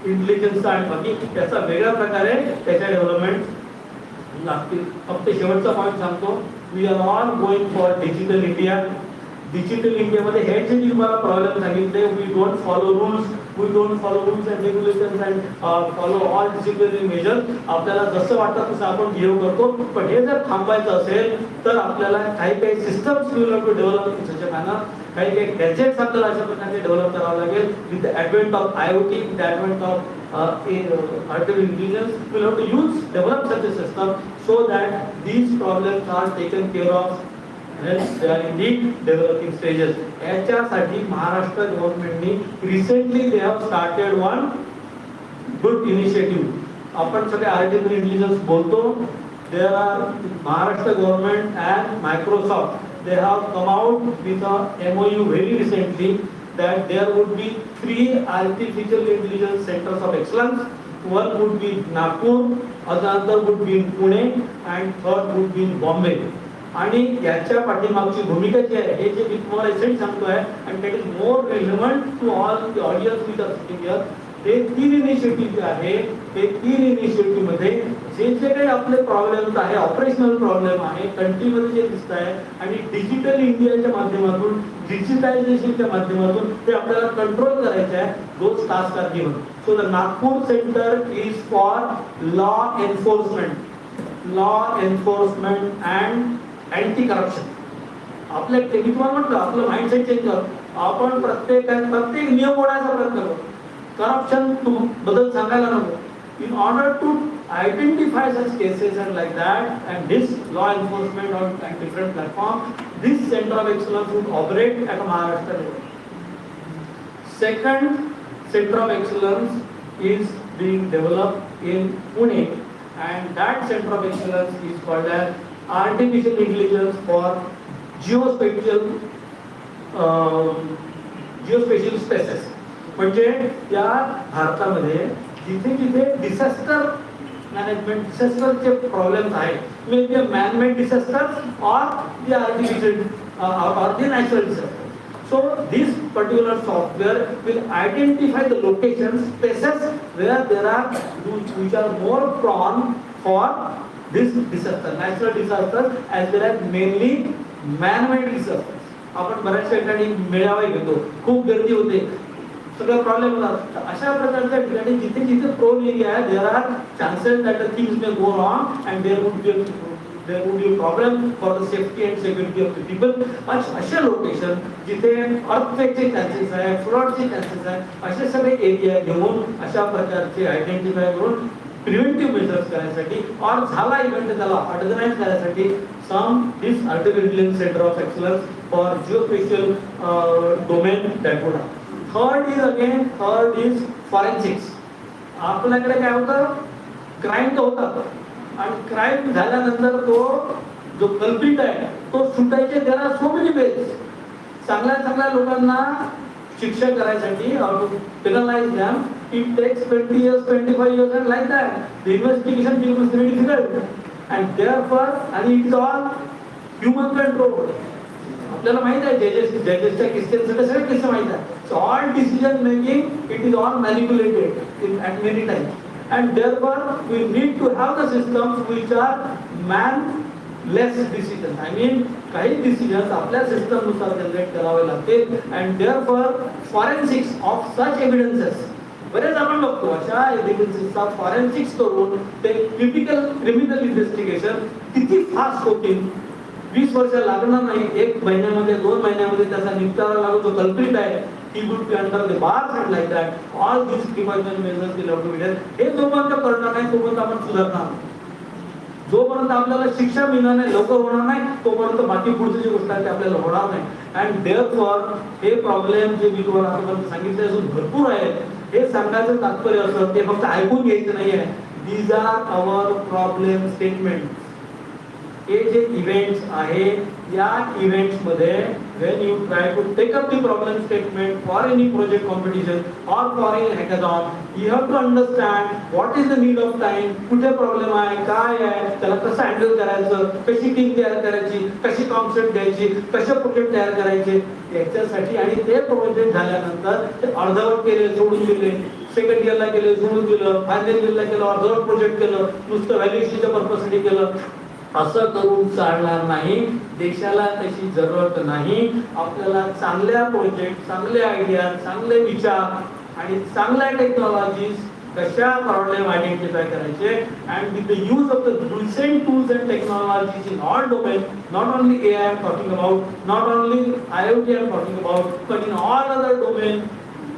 इंटेलिजन्सचा आणि बाकी त्याचा वेगळ्या प्रकारे त्याच्या डेव्हलपमेंट लागतील. फक्त शेवटचा पॉईंट सांगतो. We are all going for digital India. Digital इंडियामध्ये हे जे तुम्हाला प्रॉब्लेम सांगितले, we don't follow rules and regulations and follow all disciplinary measures. आपल्याला जसं वाटतं तसं आपण बिहेव करतो. पण हे जर थांबायचं असेल तर आपल्याला काही systems to develop in such a manner, काही गॅजेट्स आपल्याला अशा प्रकारे डेव्हलप करावं लागेल. With the advent of IoT, with the advent of artificial intelligence, we'll have to develop such a system so that these problems are taken care of when they are in the developing stages. याच्यासाठी महाराष्ट्र गव्हर्नमेंटनी recently they have started one good initiative. आपण सगळे artificial intelligence बोलतो. There are Maharashtra government and Microsoft, they have come out with a MOU very recently that there would be 3 artificial intelligence centers of excellence. One would be in Nagpur, another would be in Pune and third would be in Bombay. आणि याच्या पाठीमागची भूमिका जी आहे हे जे मी तुम्हाला recent सांगतोय आणि that is more relevant to all the audience with are sitting here. हे 3 initiative जे आहे ते 3 इनिशिएटिव्ह मध्ये जे काही आपले प्रॉब्लेम्स आहे, ऑपरेशनल प्रॉब्लेम आहे कंट्रीमध्ये जे दिसत आहे आणि डिजिटल इंडियाच्या माध्यमातून, डिजिटायझेशनच्या माध्यमातून ते आपल्याला कंट्रोल करायचे आहे. दोन task are given. So the Nagpur centre is for law enforcement and anti corruption. आपल्या मी तुम्हाला म्हटलं आपलं माइंडसेट चेंज कर. आपण प्रत्येक नियम ओढायचा प्रयत्न करतो. करप्शन बद्दल सांगायला नको. In order to identify such cases and like that, and this law enforcement on different platforms, this center of excellence would operate at a Maharashtra level. Second center of excellence is being developed in Pune, and that center of excellence is called as artificial intelligence for geospatial spaces. म्हणजे या भारतामध्ये जिथे जिथे disaster management, डिझास्टरचे problems आहेत, maybe man made disaster or the artificial or the natural disaster. So this particular software will identify the locations, spaces where there are which are more prone for this disaster, natural disasters as well as mainly man-made disasters. आपण बऱ्याचशा ठिकाणी मेळावे घेतो, खूप गर्दी होते, सगळं problem होतात. तर अशा प्रकारच्या ठिकाणी जिथे जिथे प्रोन एरिया आहे, there are chances that things may go wrong and there would be a problem for the safety and security of the people. अशा लोकेशन जिथे अर्थक्वेकचे चान्सेस आहे, फ्लडचे चान्सेस आहे, असे सगळे एरिया घेऊन अशा प्रकारचे आयडेंटिफाय करून प्रिव्हेंटिव्ह मेजर्स करण्यासाठी और झाला इव्हेंट त्याला ऑर्गनाइज करण्यासाठी some this artificial centre of excellence for geospatial domain that would third is forensics. आपल्याकडे काय होतं, क्राईम तर होतात आणि क्राईम झाल्यानंतर तो जो कल्पित आहे तो सुटायचे त्याला सो मेनी वेज. चांगल्या लोकांना शिक्षा करायसाठी penalise them it takes 20 years 25 years and like that the investigation becomes very difficult and therefore and it is all human control. आपल्याला माहित आहे जजेसच्या किस्सेचं सगळे किस्से माहित आहे. So all decision making it is all manipulated in at many times. And therefore, we need to have the systems which are man-less decisions. I mean, काही decisions आपल्या system नुसार generate करावे लागतील. And therefore, forensics of such evidences. बरेच आपण बघतो अशा एव्हिडन्सेसचा फॉरेन्सिक्स करून ते टिपिकल क्रिमिनल इन्व्हेस्टिगेशन किती फास्ट होतील. 20 वर्ष लागणार नाही, 1 महिन्यामध्ये 2 महिन्यामध्ये त्याचा निपटारा लागू. जो कल्प्रिट आहे he would be under the bars and like that. All these precautionary measures will have to be done. हे जोपर्यंत करणार नाही तोपर्यंत आपण सुधारणार. जोपर्यंत आपल्याला शिक्षा मिळणार नाही, लवकर होणार नाही, तोपर्यंत बाकी पुढची जी गोष्ट आहे ते आपल्याला होणार नाही. अँड देअरफॉर हे प्रॉब्लेम जे मी तुम्हाला आतापर्यंत सांगितले अजून भरपूर आहेत. हे सांगण्याचं तात्पर्य असं ते फक्त ऐकून घ्यायचं नाही आहे. These are our problem statement. हे जे इव्हेंट्स आहे या इव्हेंट्स मध्ये when you try to take up the problem statement for any project competition or for any hackathon, you have to understand what is the need of time, कुठे problem आहे, काय आहे, त्याला कसं हँडल करायचं, कशी टीम तयार करायची, कशी कॉन्सेप्ट द्यायची, कसे प्रोजेक्ट तयार करायचे याच्यासाठी. आणि ते प्रोजेक्ट झाल्यानंतर ते अर्धवट केले, सोडून दिले, सेकंड इयरला केले, सोडून दिलं, फायनल इयरला केलं, अर्धवट प्रोजेक्ट केलं, नुसतं व्हॅल्युएशनच्या पर्पजसाठी केलं. असं करून चालणार नाही. देशाला तशी जरूरत नाही. आपल्याला चांगल्या प्रोजेक्ट, चांगले आयडिया, चांगले विचार आणि चांगल्या टेक्नॉलॉजीज कशा प्रॉब्लेम आयडेंटिफाय करायचे and with the use of the recent tools and technologies in all domain, not only AI I am talking about, not only IoT I am talking about, but in all other domain,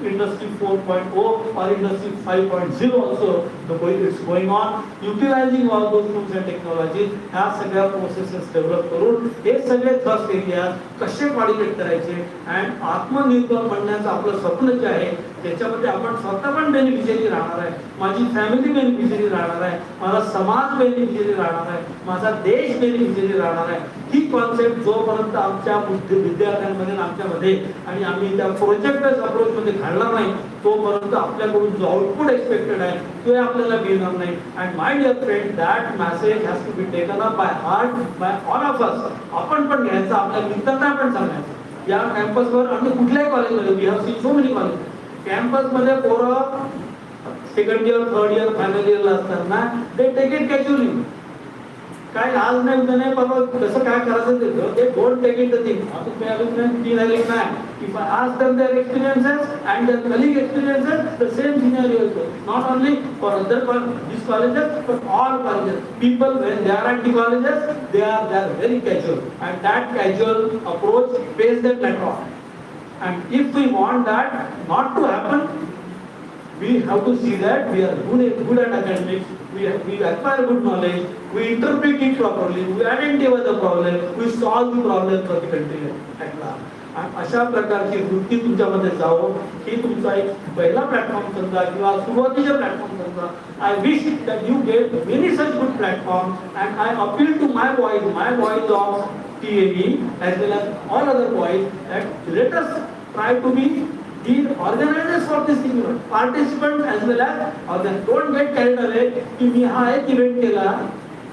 Industry 4.0 or Industry 5.0 also, the way it's going on, utilizing all those tools and technologies, ह्या सगळ्या processes develop करून हे सगळे thrust area कसे coordinate करायचे and आत्मनिर्भर बनण्याचं आपलं स्वप्न जे आहे त्याच्यामध्ये आपण स्वतः पण बेनिफिशियरी राहणार आहे, माझी फॅमिली बेनिफिशियरी राहणार आहे, माझा समाज बेनिफिशियरी राहणार आहे, माझा देश बेनिफिशियरी राहणार आहे. ही कॉन्सेप्ट जोपर्यंत आमच्या विद्यार्थ्यांमध्ये आमच्यामध्ये आणि आम्ही त्या प्रोजेक्ट अप्रोच मध्ये घालणार नाही तोपर्यंत आपल्याकडून जो आउटपुट एक्सपेक्टेड आहे तो आपल्याला मिळणार नाही. And my dear friend, that message has to be taken up by heart by all of us. आपण पण घ्यायचं, आपल्या मित्रांना पण सांगायचं. या कॅम्पसवर आणि कुठल्याही कॉलेजमध्ये we have seen so many college, कॅम्पसमध्ये पोरं second year, third year, final इयरला असताना ते टेक इट कॅज्युअली. काय आज नाही उद्या नाही बाबा कसं काय करायचं ते don't take it the thing. If I ask them their experiences and their colleague experiences, the same scenario is not only for other these colleges but all colleges. People when they are at the colleges, they are very casual, and that casual approach pays them later on. And if we want that not to happen, we have to see that we are good at academics, we acquire good knowledge, we interpret it properly, we identify the problem, we solve the problem for the country at large. आणि अशा प्रकारची वृत्ती तुमच्यामध्ये जावं ही तुमचा एक पहिला platform समजा किंवा सुरुवातीचा प्लॅटफॉर्म समजा. I wish that you get many such good platform and I appeal to my boys of TAE as well as all other boys that let us try to be the organizers for this event, participants as well as others. Don't get carried away कि मी हा एक event केला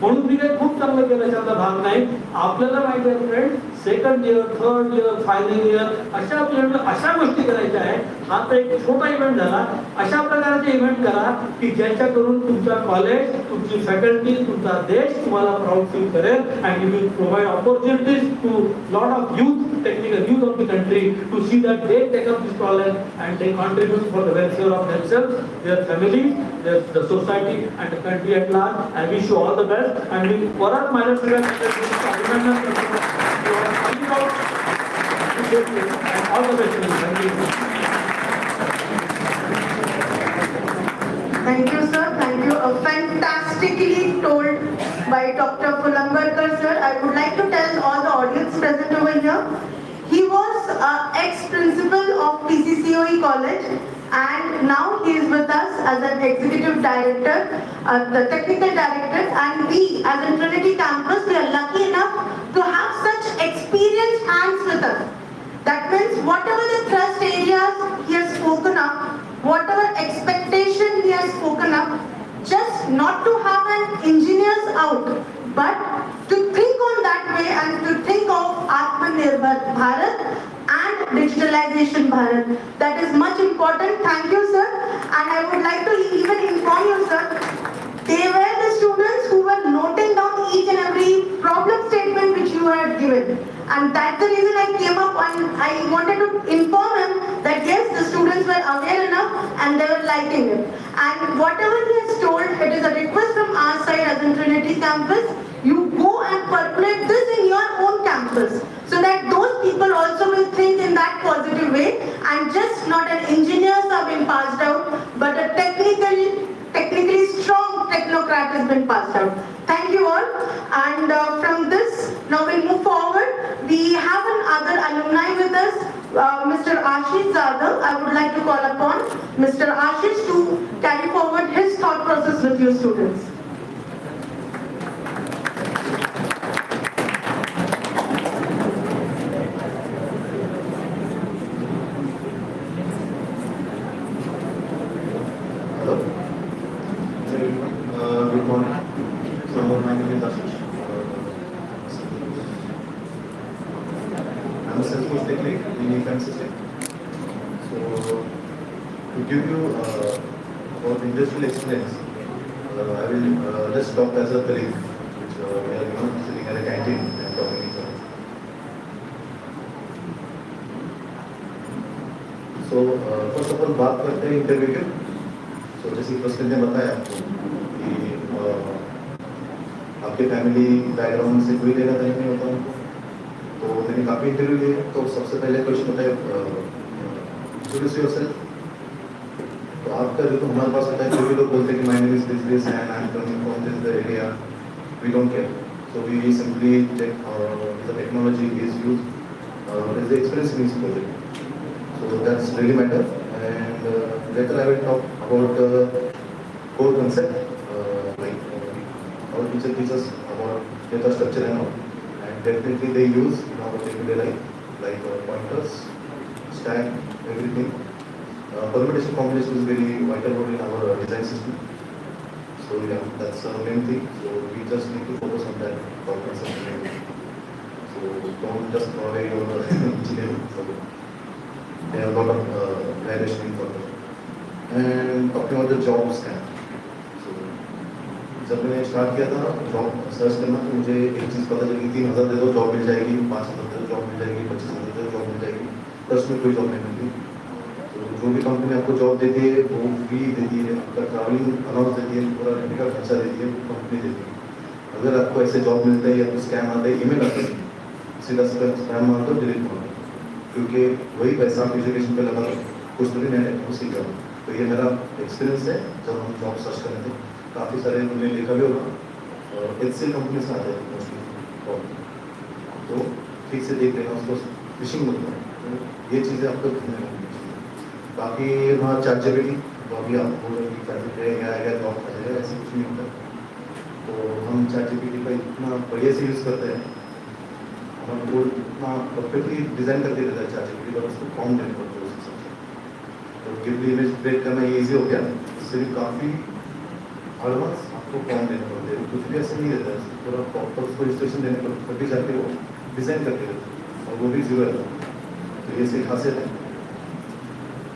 म्हणून मी काही खूप चांगलं केलं याच्यातला भाग नाही. आपल्याला माहिती आहे friend, second year, third year, final year अशा पिरियड अशा गोष्टी करायच्या आहे. हा तर एक छोटा इव्हेंट झाला. अशा प्रकारचे इव्हेंट करा की ज्याच्याकडून तुमचा कॉलेज, तुमची फॅकल्टी, तुमचा देश तुम्हाला प्राऊड फील करेल and you will provide opportunities to lot of youth, technical youth of the country to see that they take up this challenge and they contribute for the welfare of themselves, their families, the society and the country at large. I wish you all the best and we परत माझ्या सगळ्या अभिनंदन करतो. You are coming out and all the best. Thank you. Thank you, sir. Thank you. Fantastically told by Dr. Pulangarkar, sir. I would like to tell all the audience present over here. He was ex-principal of PCCOE College, and now he is with us as an executive director, the technical director, and we as a Trinity campus, we are lucky enough to have such experienced hands with us. That means whatever the thrust areas he has spoken up, whatever expectation he has spoken up, just not to have an engineers out, but to think on that way and to think of Atmanirbhar Bharat and digitalization Bharat. That is much important. Thank you, sir. And I would like to even inform you, sir, they were the students who were noting down each and every problem statement which you had given. And that's the reason I came up and I wanted to inform him that yes, the students were aware enough and they were liking it. And whatever he has told, it is a request from our side as in Trinity campus, you go and percolate this in your own campus so that those people also will think in that positive way and just not an engineers are being passed out, but a technically strong technocrat has been passed out. Thank you all. And from this, now we'll move forward. We have another alumni with us, Mr. Ashish Zadav. I would like to call upon Mr. Ashish to carry forward his thought process with you students. Good morning. So my name is Ashish. I'm a Salesforce tech lead in e-com system. So to give you about industrial experience, I will just talk as a colleague, which we are sitting at a canteen and talking each other. So first of all बात करते हैं interview की. So जैसे first ने बताया कि आपके family background से कोई लेना देना नहीं होता उनको, तो मैंने काफ़ी इंटरव्यू लिए. तो सबसे पहले क्वेश्चन होता है इंट्रोड्यूस योरसेल्फ. तो आपका जो तो हमारे पास होता है, जो भी लोग बोलते हैं कि my name is this and I am coming from this area, we don't care. So we simply check the technology is used, what is the experience in this project. So that's really matter. And later I will talk about core concept, like our teacher teaches about data structure and all, and definitely they use in our day-to-day life, like pointers, stack, everything. Permutation combination is very vital role in our design system. So yeah, that's the main thing. So we just need to focus on that core concept. So don't just throw away your engineering. So there are a lot of variation in further. And talking about the job scan. So जब मैंने start किया था job search करना, तो मुझे एक चीज़ पता चली, 3,000 दे दो जॉब मिल जाएगी, 5,000 दे दो जॉब मिल जाएगी, 25,000 दे दो जॉब मिल जाएगी, 10 में कोई जॉब नहीं मिलती. तो जो भी कंपनी आपको जॉब देती है वो फ्री देती है, आपका ट्रैवलिंग अलाउंस देती है, पूरा रहने का खर्चा देती है, वो कंपनी देती है. अगर आपको ऐसे जॉब मिलते हैं या तो स्कैम आते हैं, ईमेल आते हैं, सीधा स्कैम मार दो, डिलीट मार दो, क्योंकि वही पैसा आप एजुकेशन पे लगा दो, कुछ तो भी नया टेक्निक सीख जाओ. तो ये मेरा एक्सपीरियंस है. जब हम जॉब सर्च कर रहे थे, काफ़ी सारे उन्होंने लिखा भी होगा, और HCL कंपनी से आते हैं मोस्टली, तो ठीक से देख लेना, उसको फिशिंग बोलते हैं. तो ये चीज़ें आपको ध्यान रखनी चाहिए. बाकी वहाँ ChatGPT, तो अभी आप बोल रहे हैं कि ChatGPT आएगा जॉब आ जाएगा, ऐसा कुछ नहीं होता. तो हम ChatGPT का इतना बढ़िया से यूज़ करते हैं, हम वो इतना परफेक्टली डिज़ाइन करके देता है ChatGPT, पर उसको फॉर्म देने पड़ते हैं उस हिसाब से. तो गिवली इमेज क्रिएट करना ये ईजी हो गया. इससे भी काफ़ी एडवांस आपको फॉर्म देना पड़ता है, कुछ भी ऐसे नहीं देता है, पूरा प्रॉपर उसको रजिस्ट्रेशन देने पड़ता है, तभी जाके वो डिज़ाइन करके देते हैं और वो भी जीरो है। तो ये इसकी खासियत है।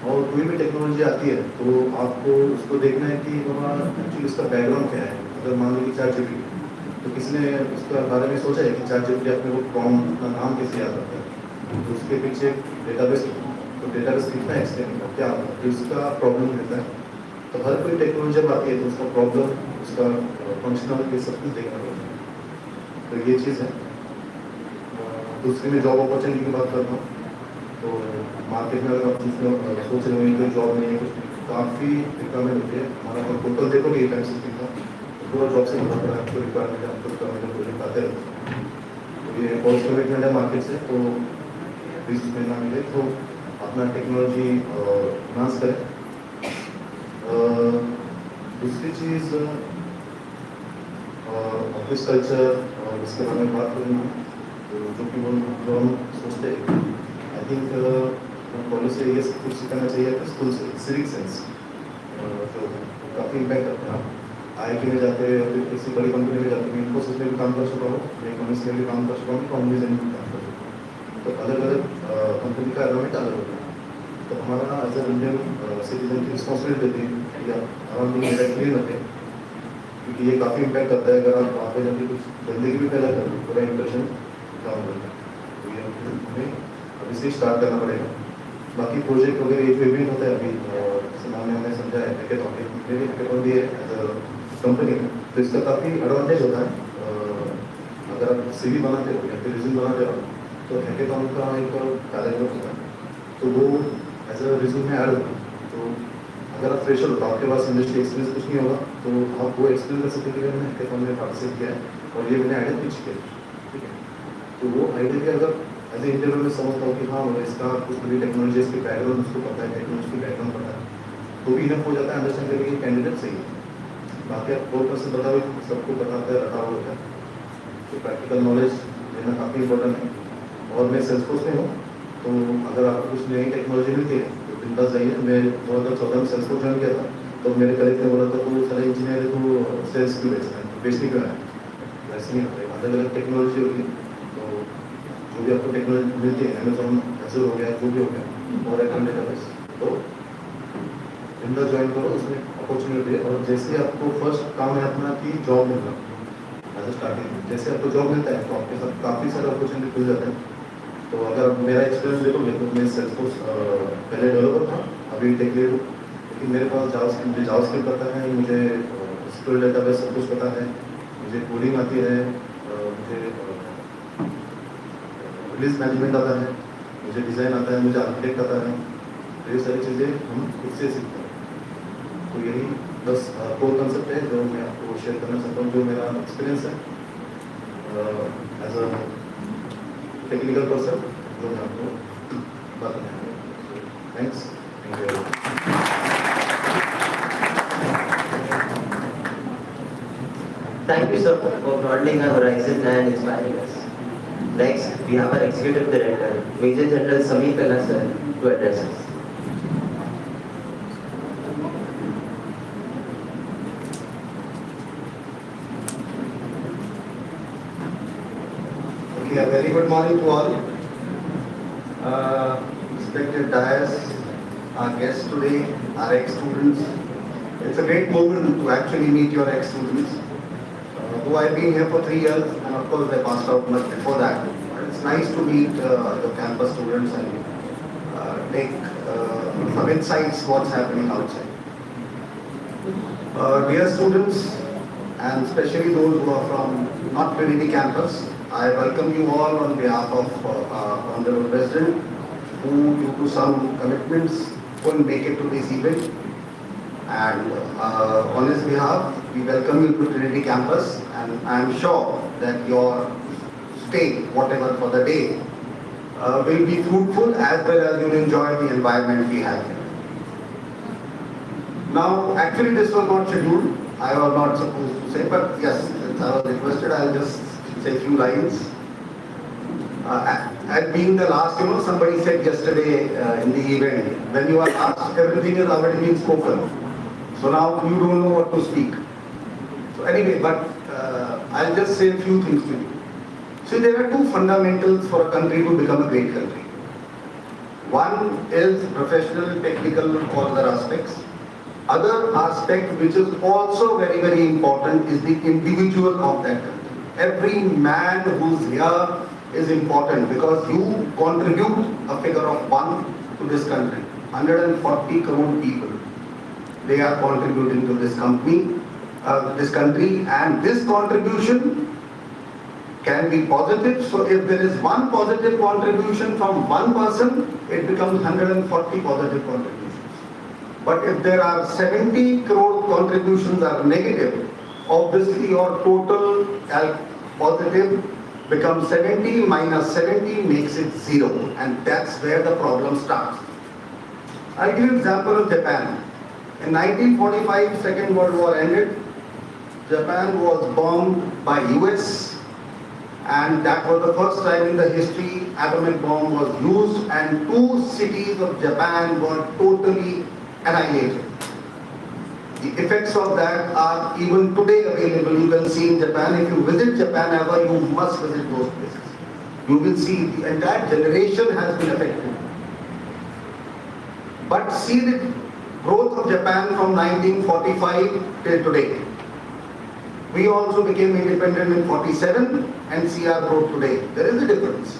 और कोई भी टेक्नोलॉजी आती है तो आपको उसको देखना है कि वहाँ एक्चुअली उसका बैकग्राउंड क्या है। अगर मान लो कि चैट जीपीटी, तो किसी ने उसके बारे में सोचा है कि चैट जीपीटी अपने को प्रॉम्प्ट अपना नाम कैसे याद रखता है, तो उसके पीछे डेटाबेस, तो डेटाबेस कितना एक्सटेंड का क्या होता है, तो इसका प्रॉब्लम रहता है। तो हर कोई टेक्नोलॉजी जब आती है तो उसका प्रॉब्लम, उसका फंक्शनल, ये सब कुछ देखना पड़ता है। तो ये चीज़ है। दूसरी में जॉब अपॉर्चुनिटी की बात करता हूँ, तो मार्केट में अगर आप सोच रहे हो कोई जॉब नहीं है, कुछ काफ़ी रिक्वायरमेंट होती है। हमारा अगर पोर्टल देखो ये टाइम सिस्टम का, तो पूरा जॉब से भरा पड़ा है, आपको रिक्वायरमेंट है, आपको रिक्वायरमेंट प्रोजेक्ट आते रहते हैं। तो ये बहुत कमिटमेंट है मार्केट से, तो 20 महीना मिले तो अपना टेक्नोलॉजी इन्हांस करें। दूसरी चीज़ ऑफिस कल्चर, और इसके बारे में बात करूँगा, तो जो कि वो जो हम सोचते हैं, आई थिंक कॉलेज से ये सब कुछ सिखाना चाहिए कि स्कूल से सिविक सेंस जो काफ़ी इम्पैक्ट करता है। IIT में जाते हैं, फिर किसी बड़ी कंपनी में जाते हैं, इन्फोसिस में भी काम कर चुका हूँ, इकोनॉमिक्स में भी काम कर चुका हूँ, कॉम्बिनेशन में भी काम कर चुका हूँ। तो अलग अलग कंपनी का एनवायरमेंट अलग होता है। तो हमारा एज ए इंडियन सिटीजन की रिस्पॉन्सिबिलिटी होती है कि आप अराउंड क्लीन रखें, क्योंकि ये काफ़ी इम्पैक्ट करता है। अगर आप वहाँ पे जाके कुछ गंदगी भी फैला कर पूरा इंप्रेशन डाउन होता है। तो ये हमें अभी से स्टार्ट करना पड़ेगा। बाकी प्रोजेक्ट वगैरह ये जो इवेंट होता है अभी, जैसे मैम ने हमें समझा है हैकेथॉन भी है एज अ कंपनी, तो इसका काफ़ी एडवांटेज होता है। अगर आप CV बनाते हो या फिर रिज्यूम बनाते हो, तो हैकेथॉन का एक पैराग्राफ होता है, तो वो एज अ रिज्यूम में ऐड होता है। तो अगर आप फ्रेशर हो तो आपके पास इंडस्ट्री एक्सपीरियंस कुछ नहीं होगा, तो आप वो एक्सप्लेन कर सकते हैं कि मैंने हैकेथॉन में पार्टिसिपेट किया है और ये मैंने आइडिया पिच किया, ठीक है। तो वो आइडिया भी अगर एज ए इंटरव्यू में समझता हूँ कि हाँ मुझे इसका कुछ बड़ी टेक्नोलॉजी, इसके बैकग्राउंड उसको पता है, टेक्नोलॉजी की बैकग्राउंड पता है, तो भी इनफ हो जाता है अंडरस्टैंड करके कि कैंडिडेट सही है। बाकी आप 4% बताओ, सबको पता होता है, रखा हुआ होता है। तो प्रैक्टिकल नॉलेज लेना काफ़ी इंपॉर्टेंट है। और मैं सेल्सफोर्स में हूँ, तो अगर आपको कुछ नई टेक्नोलॉजी मिलती है तो बिंदास जाइए। मैं 2014 में सेल्सफोर्स ज्वाइन किया था, तो मेरे कलीग ने बोला था तो सारे इंजीनियर है तो सेल्स क्यों बेचना है, बेचने क्यों है, वैसे नहीं होता है। अलग अलग टेक्नोलॉजी होगी, तो जो भी आपको टेक्नोलॉजी मिलती है, अमेजोन एजर हो गया, जो भी हो गया, और डेटाबेस, तो बिंदास ज्वाइन करो, उसमें अपॉर्चुनिटी है। और जैसे आपको फर्स्ट काम है अपना कि जॉब मिलना, एज अ स्टार्टिंग जैसे आपको जॉब मिलता है तो आपके साथ काफ़ी सारे अपॉर्चुनिटी खुल जाते हैं। तो अगर मेरा एक्सपीरियंस देखोगे तो मैं सेल्सफोर्स पहले डेवलपर था, अभी टेक लीड हूँ, लेकिन मेरे पास जावास्क्रिप्ट पता है, मुझे SQL डेटाबेस सब कुछ पता है, मुझे कोडिंग आती है, मुझे रिलीज मैनेजमेंट आता है, मुझे डिज़ाइन आता है, मुझे आर्किटेक्ट आता है। तो ये सारी चीज़ें हम खुद से सीखते हैं। तो यही बस कोर कंसेप्ट है जो मैं आपको शेयर करना चाहता हूँ, जो मेरा एक्सपीरियंस है एज अ टेक्निकल पर्सन, जो मैं आपको बताना चाहूँगा। Thanks, thank you. Thank you, sir, for broadening our horizon and inspiring us. Next, we have our Executive Director, Major General Sameer Kalla, sir, to address us. Okay, a very good morning to all. Respected dais, our guests today, our ex-students. It's a great moment to actually meet your ex-students. Though I've been here for 3 years, and of course I passed out much before that. But it's nice to meet the campus students and take some insights what's happening outside. Dear students, and especially those who are from not Trinity campus, I welcome you all on behalf of Honorable President, who due to some commitments couldn't make it to this event. And on his behalf, we welcome you to Trinity campus, and I am sure that your stay, whatever for the day, will be fruitful as well as you'll enjoy the environment we have here. Now, actually this was not scheduled, I was not supposed to say, but yes, since I was requested, I'll just say a few lines. As being the last, somebody said yesterday in the event, when you are last, everything has already been spoken. So now you don't know what to speak. So anyway, but I'll just say a few things to you. So there are two fundamentals for a country to become a great country. One is professional, technical, all other aspects. Other aspect which is also very, very important is the individual of that country. Every man who's here is important because you contribute a figure of 1 to this country. 140 crore people, they are contributing to this country, and this contribution can be positive. So if there is one positive contribution from one person, it becomes 140 positive contributions. But if there are 70 crore contributions are negative, obviously your total positive becomes 70 minus 70 makes it 0, and that's where the problem starts. I'll give you an example of Japan. In 1945, Second World War ended. Japan was bombed by US, and that was the first time in the history atomic bomb was used, and 2 cities of Japan were totally annihilated. The effects of that are even today available. You can see in Japan. If you visit Japan ever, you must visit those places. You will see the entire generation has been affected. But see the growth of Japan from 1945 till today. We also became independent in 47 and see our growth today. There is a difference.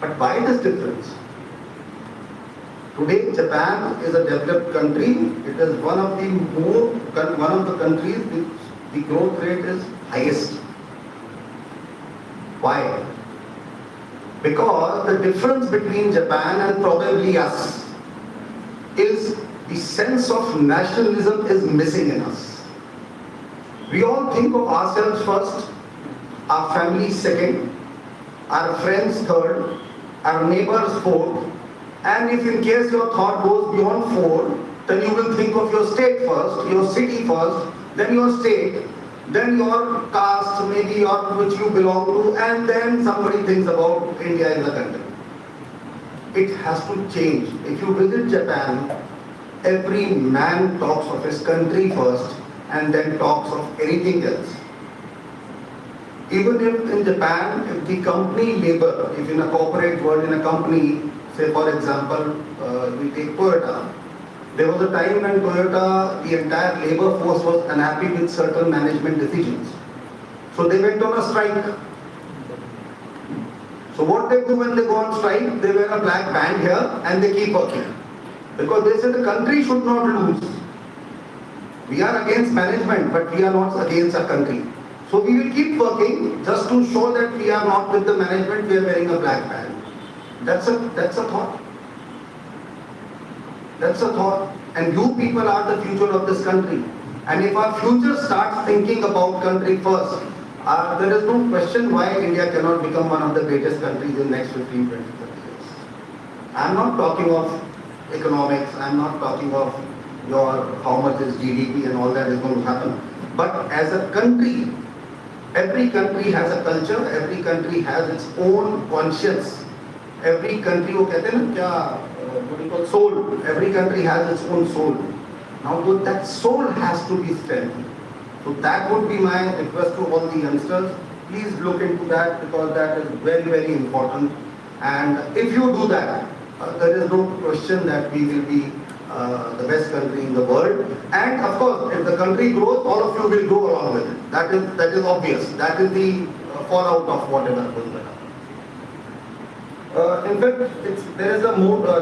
But why this difference? Today, Japan is a developed country. It is one of the countries which the growth rate is highest. Why? Because the difference between Japan and probably us is the sense of nationalism is missing in us. We all think of ourselves first, our family second, our friends third, our neighbors fourth, and if in case your thought goes beyond 4, then you will think of your state first, your city first, then your state, then your caste, maybe which you belong to, and then somebody thinks about India as a country. It has to change. If you visit Japan, every man talks of his country first and then talks of anything else. Even if in Japan, if the company labor, if in a corporate world, in a company, say for example, we take Toyota. There was a time when Toyota, the entire labor force was unhappy with certain management decisions. So they went on a strike. So what they do when they go on strike, they wear a black band here and they keep working. Because they say the country should not lose. We are against management, but we are not against our country. So we will keep working just to show that we are not with the management, we are wearing a black band. That's a thought. That's a thought. And you people are the future of this country. And if our future starts thinking about country first, there is no question why India cannot become one of the greatest countries in the next 15, 20, 30 years. I'm not talking of economics, I'm not talking of how much is GDP and all that is going to happen. But as a country, every country has a culture, every country has its own conscience. Every country, what do you call soul? Every country has its own soul. Now that soul has to be strengthened. So that would be my request to all the youngsters. Please look into that because that is very, very important. And if you do that, there is no question that we will be the best country in the world. And of course, if the country grows, all of you will grow along with it. That is obvious. That is the fallout of whatever will happen. In fact, there is a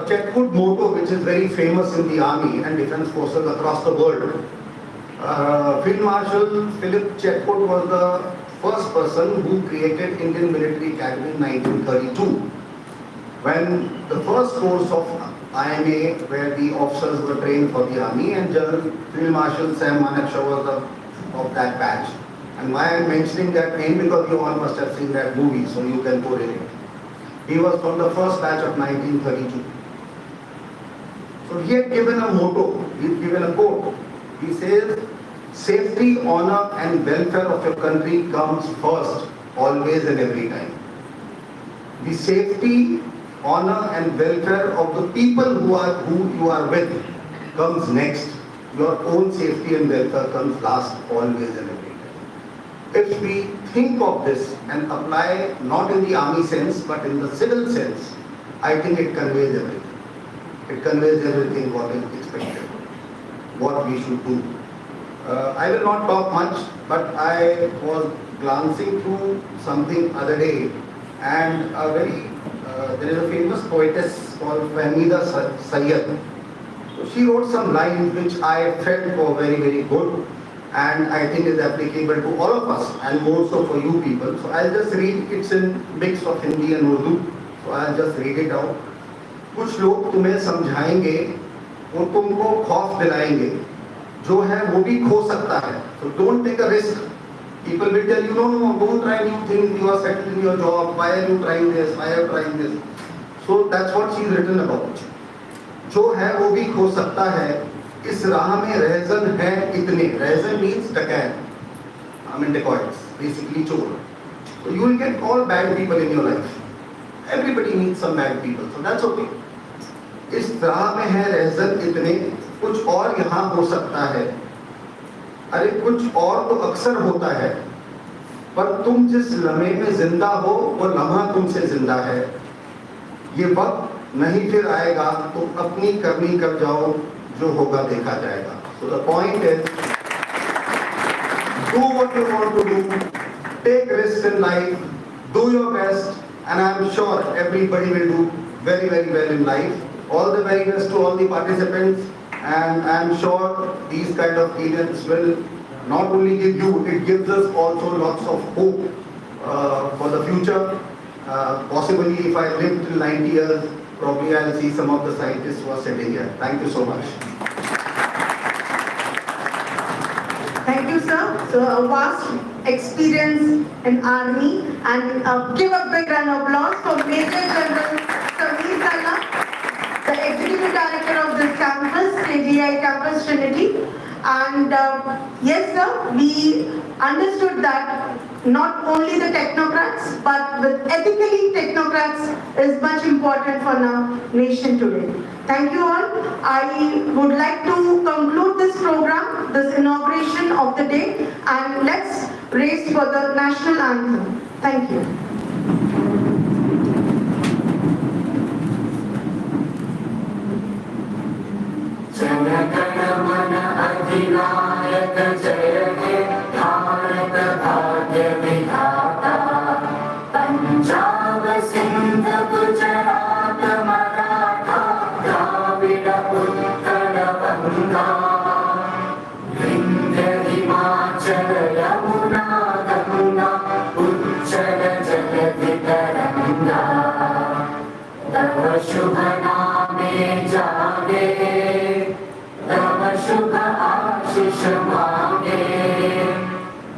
Chetwood motto which is very famous in the army and defense forces across the world. Field Marshal Philip Chetwood was the first person who created Indian Military Academy in 1932. When the first course of IMA, where the officers were trained for the army, and General Field Marshal Sam Manekshaw was of that batch. And why I'm mentioning that name, because you all must have seen that movie, so you can correlate. He was from the first batch of 1932. So he had given a motto, he had given a quote. He says, safety, honor and welfare of your country comes first, always and every time. The safety, honor and welfare of the people who you are with comes next. Your own safety and welfare comes last, always and every time. if we think of this and apply not in the army sense but in the civil sense, I think it conveys everything. It conveys everything what is expected, what we should do. I will not talk much, but I was glancing through something other day, and there is a famous poetess called Fahmida Sayyed. So she wrote some lines which I felt were very, very good, and I think is applicable to all of us, and more so for you people. So I'll just read. It's in mix of Hindi and Urdu, so I'll just read it out. कुछ लोग तुम्हें समझाएंगे, वो तुमको खौफ दिलाएंगे, जो है वो भी खो सकता है. So don't take a risk. People will tell you, no, don't try new things. You are settled in your job. Why are you trying this? Why are you trying this? So that's what she's written about. जो है वो भी खो सकता है. इस राह में रहजन है इतने. रहजन means डकैत. I mean dacoits, basically चोर. So you will get all bad people in your life. Everybody needs some bad people. So that's okay. इस राह में है रहजन इतने, कुछ और यहाँ हो सकता है. अरे कुछ और तो अक्सर होता है, पर तुम जिस लम्हे में जिंदा हो वो लम्हा तुमसे जिंदा है. ये वक्त नहीं फिर आएगा, तुम अपनी करनी कर जाओ, जो होगा देखा जाएगा. So the point is, do what you want to do, take risks in life, do your best, and I am sure everybody will do very, very well in life. All the very best to all the participants, and I am sure these kind of events will not only give you, it gives us also lots of hope for the future. Possibly if I live till 90 years, probably I'll see some of the scientists who are sitting here. Thank you so much. Thank you, sir. So a vast experience in army, and give a big round of applause for Major General Sameer Kalla, the Executive Director of this campus, TAE Campus Trinity. And yes, sir, we understood that not only the technocrats, but the ethically technocrats is much important for our nation today. Thank you all. I would like to conclude this program, this inauguration of the day, and let's raise for the national anthem. Thank you. Jana Gana Mana अधिनायक जय हे भारत भाग्य विधाता. पंजाब सिंध गुजरात मराठा द्राविड उत्कल गंगा. विंध्य हिमाचल यमुना गंगा उज्जल जगति तरंगा. तव शुभ नामे जागे, तव शुभ आशीष मांगे.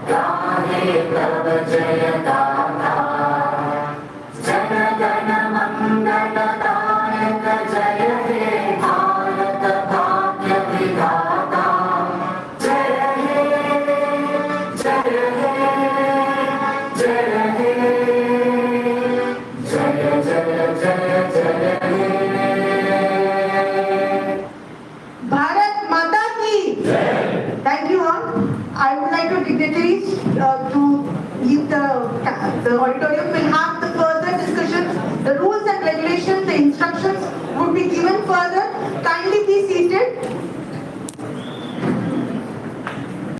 गाहे तव जय गाथा, जन गण मंगल दायक जय हे भारत भाग्य विधाता. जय हे जय हे जय हे जय जय जय जय हे. Bharat Mata ki! Thank you all. I would like to dignitaries to leave the auditorium. We'll have the further discussions. The rules and regulations, the instructions would be given further. Kindly be seated.